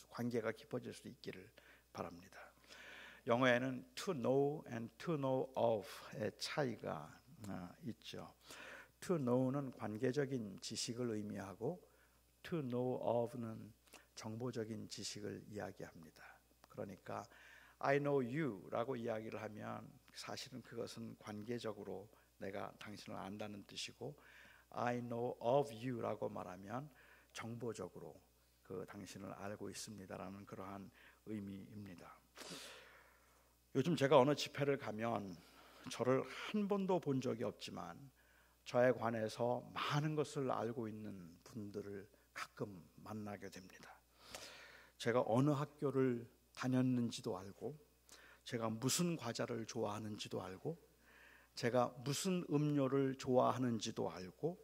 관계가 깊어질 수 있기를 바랍니다. 영어에는 to know and to know of의 차이가 있죠. To know는 관계적인 지식을 의미하고 to know of는 정보적인 지식을 이야기합니다. 그러니까 I know you라고 이야기를 하면 사실은 그것은 관계적으로 내가 당신을 안다는 뜻이고 I know of you라고 말하면 정보적으로 그 당신을 알고 있습니다라는 그러한 의미입니다. 요즘 제가 어느 집회를 가면 저를 한 번도 본 적이 없지만 저에 관해서 많은 것을 알고 있는 분들을 가끔 만나게 됩니다. 제가 어느 학교를 다녔는지도 알고, 제가 무슨 과자를 좋아하는지도 알고, 제가 무슨 음료를 좋아하는지도 알고,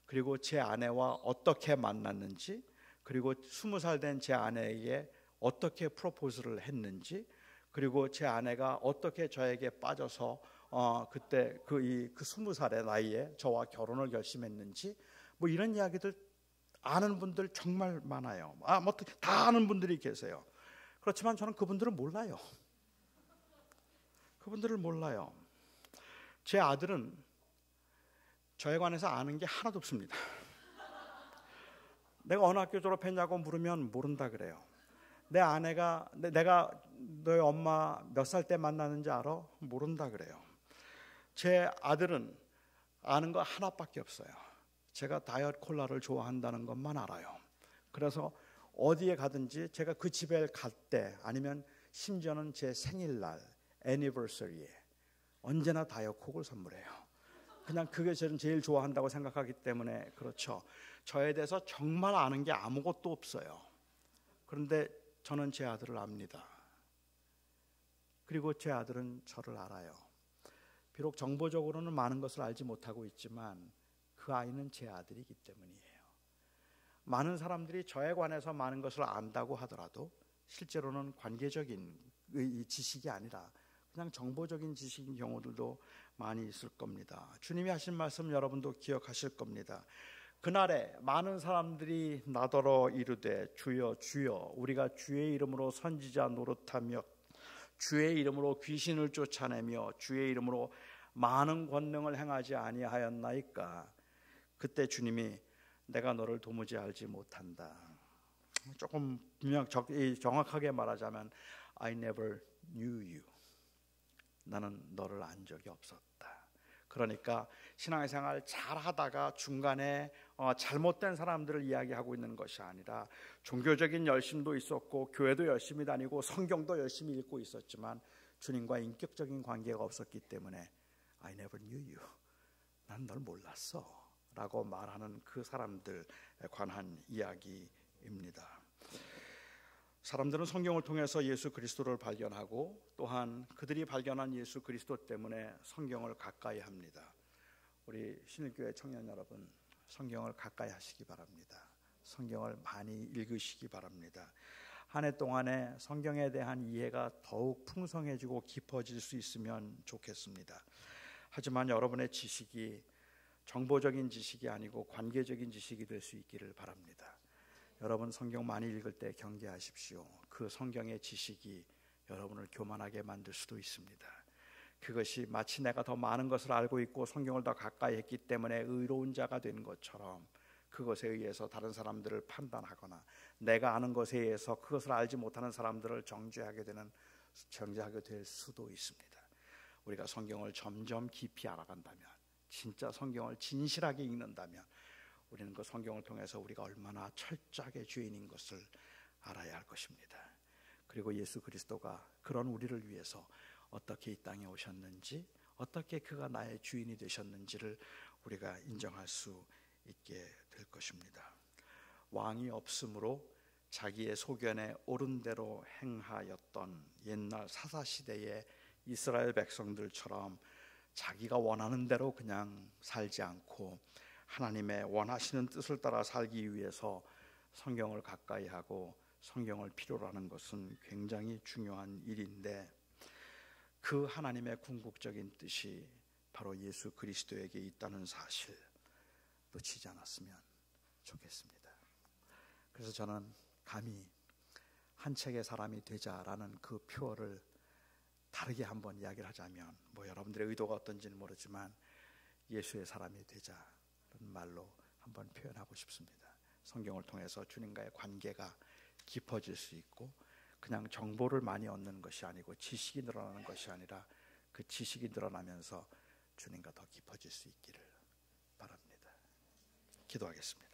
그리고 제 아내와 어떻게 만났는지, 그리고 20살 된 제 아내에게 어떻게 프로포즈를 했는지, 그리고 제 아내가 어떻게 저에게 빠져서 그때 그 20살의 나이에 저와 결혼을 결심했는지, 뭐 이런 이야기들 아는 분들 정말 많아요. 뭐 다 아는 분들이 계세요. 그렇지만 저는 그분들을 몰라요. 그분들을 몰라요. 제 아들은 저에 관해서 아는 게 하나도 없습니다. 내가 어느 학교 졸업했냐고 물으면 모른다 그래요. 내 아내가 내가 너희 엄마 몇 살 때 만났는지 알아? 모른다 그래요. 제 아들은 아는 거 하나밖에 없어요. 제가 다이어트 콜라를 좋아한다는 것만 알아요. 그래서 어디에 가든지 제가 그 집에 갈 때 아니면 심지어는 제 생일날 애니버서리에 언제나 다이어트 콕을 선물해요. 그냥 그게 저는 제일 좋아한다고 생각하기 때문에 그렇죠. 저에 대해서 정말 아는 게 아무것도 없어요. 그런데 저는 제 아들을 압니다. 그리고 제 아들은 저를 알아요. 비록 정보적으로는 많은 것을 알지 못하고 있지만 그 아이는 제 아들이기 때문이에요. 많은 사람들이 저에 관해서 많은 것을 안다고 하더라도 실제로는 관계적인 지식이 아니라 그냥 정보적인 지식인 경우들도 많이 있을 겁니다. 주님이 하신 말씀 여러분도 기억하실 겁니다. 그날에 많은 사람들이 나더러 이르되 주여 주여 우리가 주의 이름으로 선지자 노릇하며 주의 이름으로 귀신을 쫓아내며 주의 이름으로 많은 권능을 행하지 아니하였나이까. 그때 주님이 내가 너를 도무지 알지 못한다. 조금 정확하게 말하자면 I never knew you. 나는 너를 안 적이 없었다. 그러니까 신앙생활 잘 하다가 중간에 잘못된 사람들을 이야기하고 있는 것이 아니라 종교적인 열심도 있었고 교회도 열심히 다니고 성경도 열심히 읽고 있었지만 주님과 인격적인 관계가 없었기 때문에 I never knew you. 난 널 몰랐어 라고 말하는 그 사람들에 관한 이야기입니다. 사람들은 성경을 통해서 예수 그리스도를 발견하고 또한 그들이 발견한 예수 그리스도 때문에 성경을 가까이 합니다. 우리 신일교회 청년 여러분, 성경을 가까이 하시기 바랍니다. 성경을 많이 읽으시기 바랍니다. 한 해 동안에 성경에 대한 이해가 더욱 풍성해지고 깊어질 수 있으면 좋겠습니다. 하지만 여러분의 지식이 정보적인 지식이 아니고 관계적인 지식이 될 수 있기를 바랍니다. 여러분 성경 많이 읽을 때 경계하십시오. 그 성경의 지식이 여러분을 교만하게 만들 수도 있습니다. 그것이 마치 내가 더 많은 것을 알고 있고 성경을 더 가까이 했기 때문에 의로운 자가 된 것처럼 그것에 의해서 다른 사람들을 판단하거나 내가 아는 것에 의해서 그것을 알지 못하는 사람들을 정죄하게 될 수도 있습니다. 우리가 성경을 점점 깊이 알아간다면, 진짜 성경을 진실하게 읽는다면 우리는 그 성경을 통해서 우리가 얼마나 철저하게 죄인인 것을 알아야 할 것입니다. 그리고 예수 그리스도가 그런 우리를 위해서 어떻게 이 땅에 오셨는지, 어떻게 그가 나의 주인이 되셨는지를 우리가 인정할 수 있게 될 것입니다. 왕이 없으므로 자기의 소견에 옳은 대로 행하였던 옛날 사사시대의 이스라엘 백성들처럼 자기가 원하는 대로 그냥 살지 않고 하나님의 원하시는 뜻을 따라 살기 위해서 성경을 가까이 하고 성경을 필요로 하는 것은 굉장히 중요한 일인데 그 하나님의 궁극적인 뜻이 바로 예수 그리스도에게 있다는 사실 놓치지 않았으면 좋겠습니다. 그래서 저는 감히 한 책의 사람이 되자라는 그 표어를 다르게 한번 이야기를 하자면 여러분들의 의도가 어떤지는 모르지만 예수의 사람이 되자라는 말로 한번 표현하고 싶습니다. 성경을 통해서 주님과의 관계가 깊어질 수 있고 그냥 정보를 많이 얻는 것이 아니고 지식이 늘어나는 것이 아니라 그 지식이 늘어나면서 주님과 더 깊어질 수 있기를 바랍니다. 기도하겠습니다.